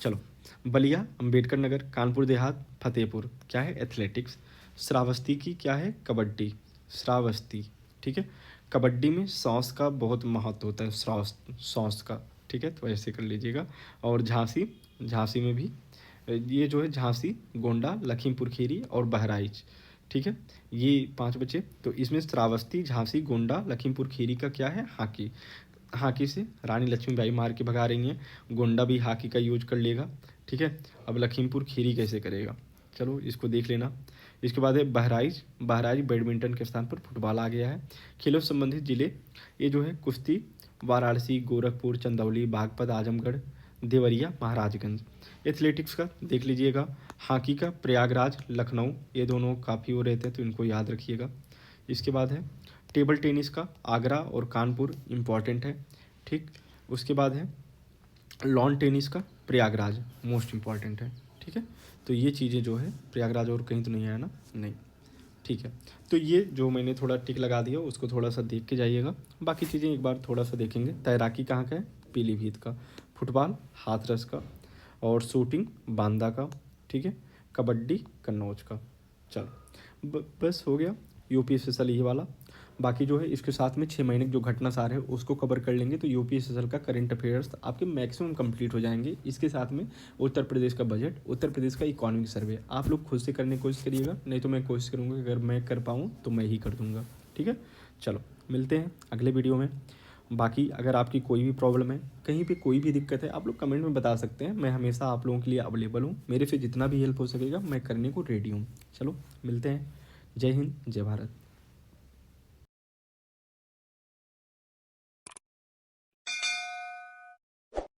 चलो, बलिया, अंबेडकर नगर, कानपुर देहात, फतेहपुर क्या है, एथलेटिक्स। श्रावस्ती की क्या है, कबड्डी, श्रावस्ती। ठीक है, कबड्डी में सॉस का बहुत महत्व होता है, सॉस का। ठीक है, तो ऐसे कर लीजिएगा। और झांसी में भी ये जो है झांसी, गोंडा, लखीमपुर खीरी और बहराइच। ठीक है, ये 5 बचे। तो इसमें श्रावस्ती, झांसी, गोंडा, लखीमपुर खीरी का क्या है, हॉकी से रानी लक्ष्मीबाई मार के भगा रही हैं। गोंडा भी हॉकी का यूज कर लेगा। ठीक है, अब लखीमपुर खीरी कैसे करेगा, चलो इसको देख लेना। इसके बाद है बहराइच बैडमिंटन के स्थान पर फुटबॉल आ गया है। खेलों से संबंधित जिले ये जो है कुश्ती वाराणसी, गोरखपुर, चंदौली, बागपत, आजमगढ़, देवरिया महाराजगंज। एथलेटिक्स का देख लीजिएगा, हॉकी का प्रयागराज लखनऊ, ये दोनों काफ़ी वो रहते हैं तो इनको याद रखिएगा। इसके बाद है टेबल टेनिस का आगरा और कानपुर, इम्पॉर्टेंट है, ठीक। उसके बाद है लॉन टेनिस का प्रयागराज, मोस्ट इम्पॉर्टेंट है, ठीक है। तो ये चीज़ें जो है प्रयागराज और कहीं तो नहीं है ना, नहीं, ठीक है। तो ये जो मैंने थोड़ा टिक लगा दिया उसको थोड़ा सा देख के जाइएगा। बाकी चीज़ें एक बार थोड़ा सा देखेंगे। तैराकी कहाँ का है, पीलीभीत का। फुटबॉल हाथरस का। और शूटिंग बांदा का, ठीक है। कबड्डी कन्नौज का। चलो बस हो गया यूपी स्पेशल ये वाला। बाकी जो है इसके साथ में 6 महीने की जो घटना सार है उसको कवर कर लेंगे तो यूपी स्पेशल का करंट अफेयर्स आपके मैक्सिमम कंप्लीट हो जाएंगे। इसके साथ में उत्तर प्रदेश का बजट, उत्तर प्रदेश का इकोनॉमिक सर्वे आप लोग खुद से करने की कोशिश करिएगा, नहीं तो मैं कोशिश करूँगा अगर मैं कर पाऊँ तो मैं ही कर दूँगा, ठीक है। चलो मिलते हैं अगले वीडियो में। बाकी अगर आपकी कोई भी प्रॉब्लम है, कहीं पे कोई भी दिक्कत है, आप लोग कमेंट में बता सकते हैं। मैं हमेशा आप लोगों के लिए अवेलेबल हूँ, मेरे से जितना भी हेल्प हो सकेगा मैं करने को रेडी हूँ। चलो मिलते हैं। जय हिंद, जय भारत।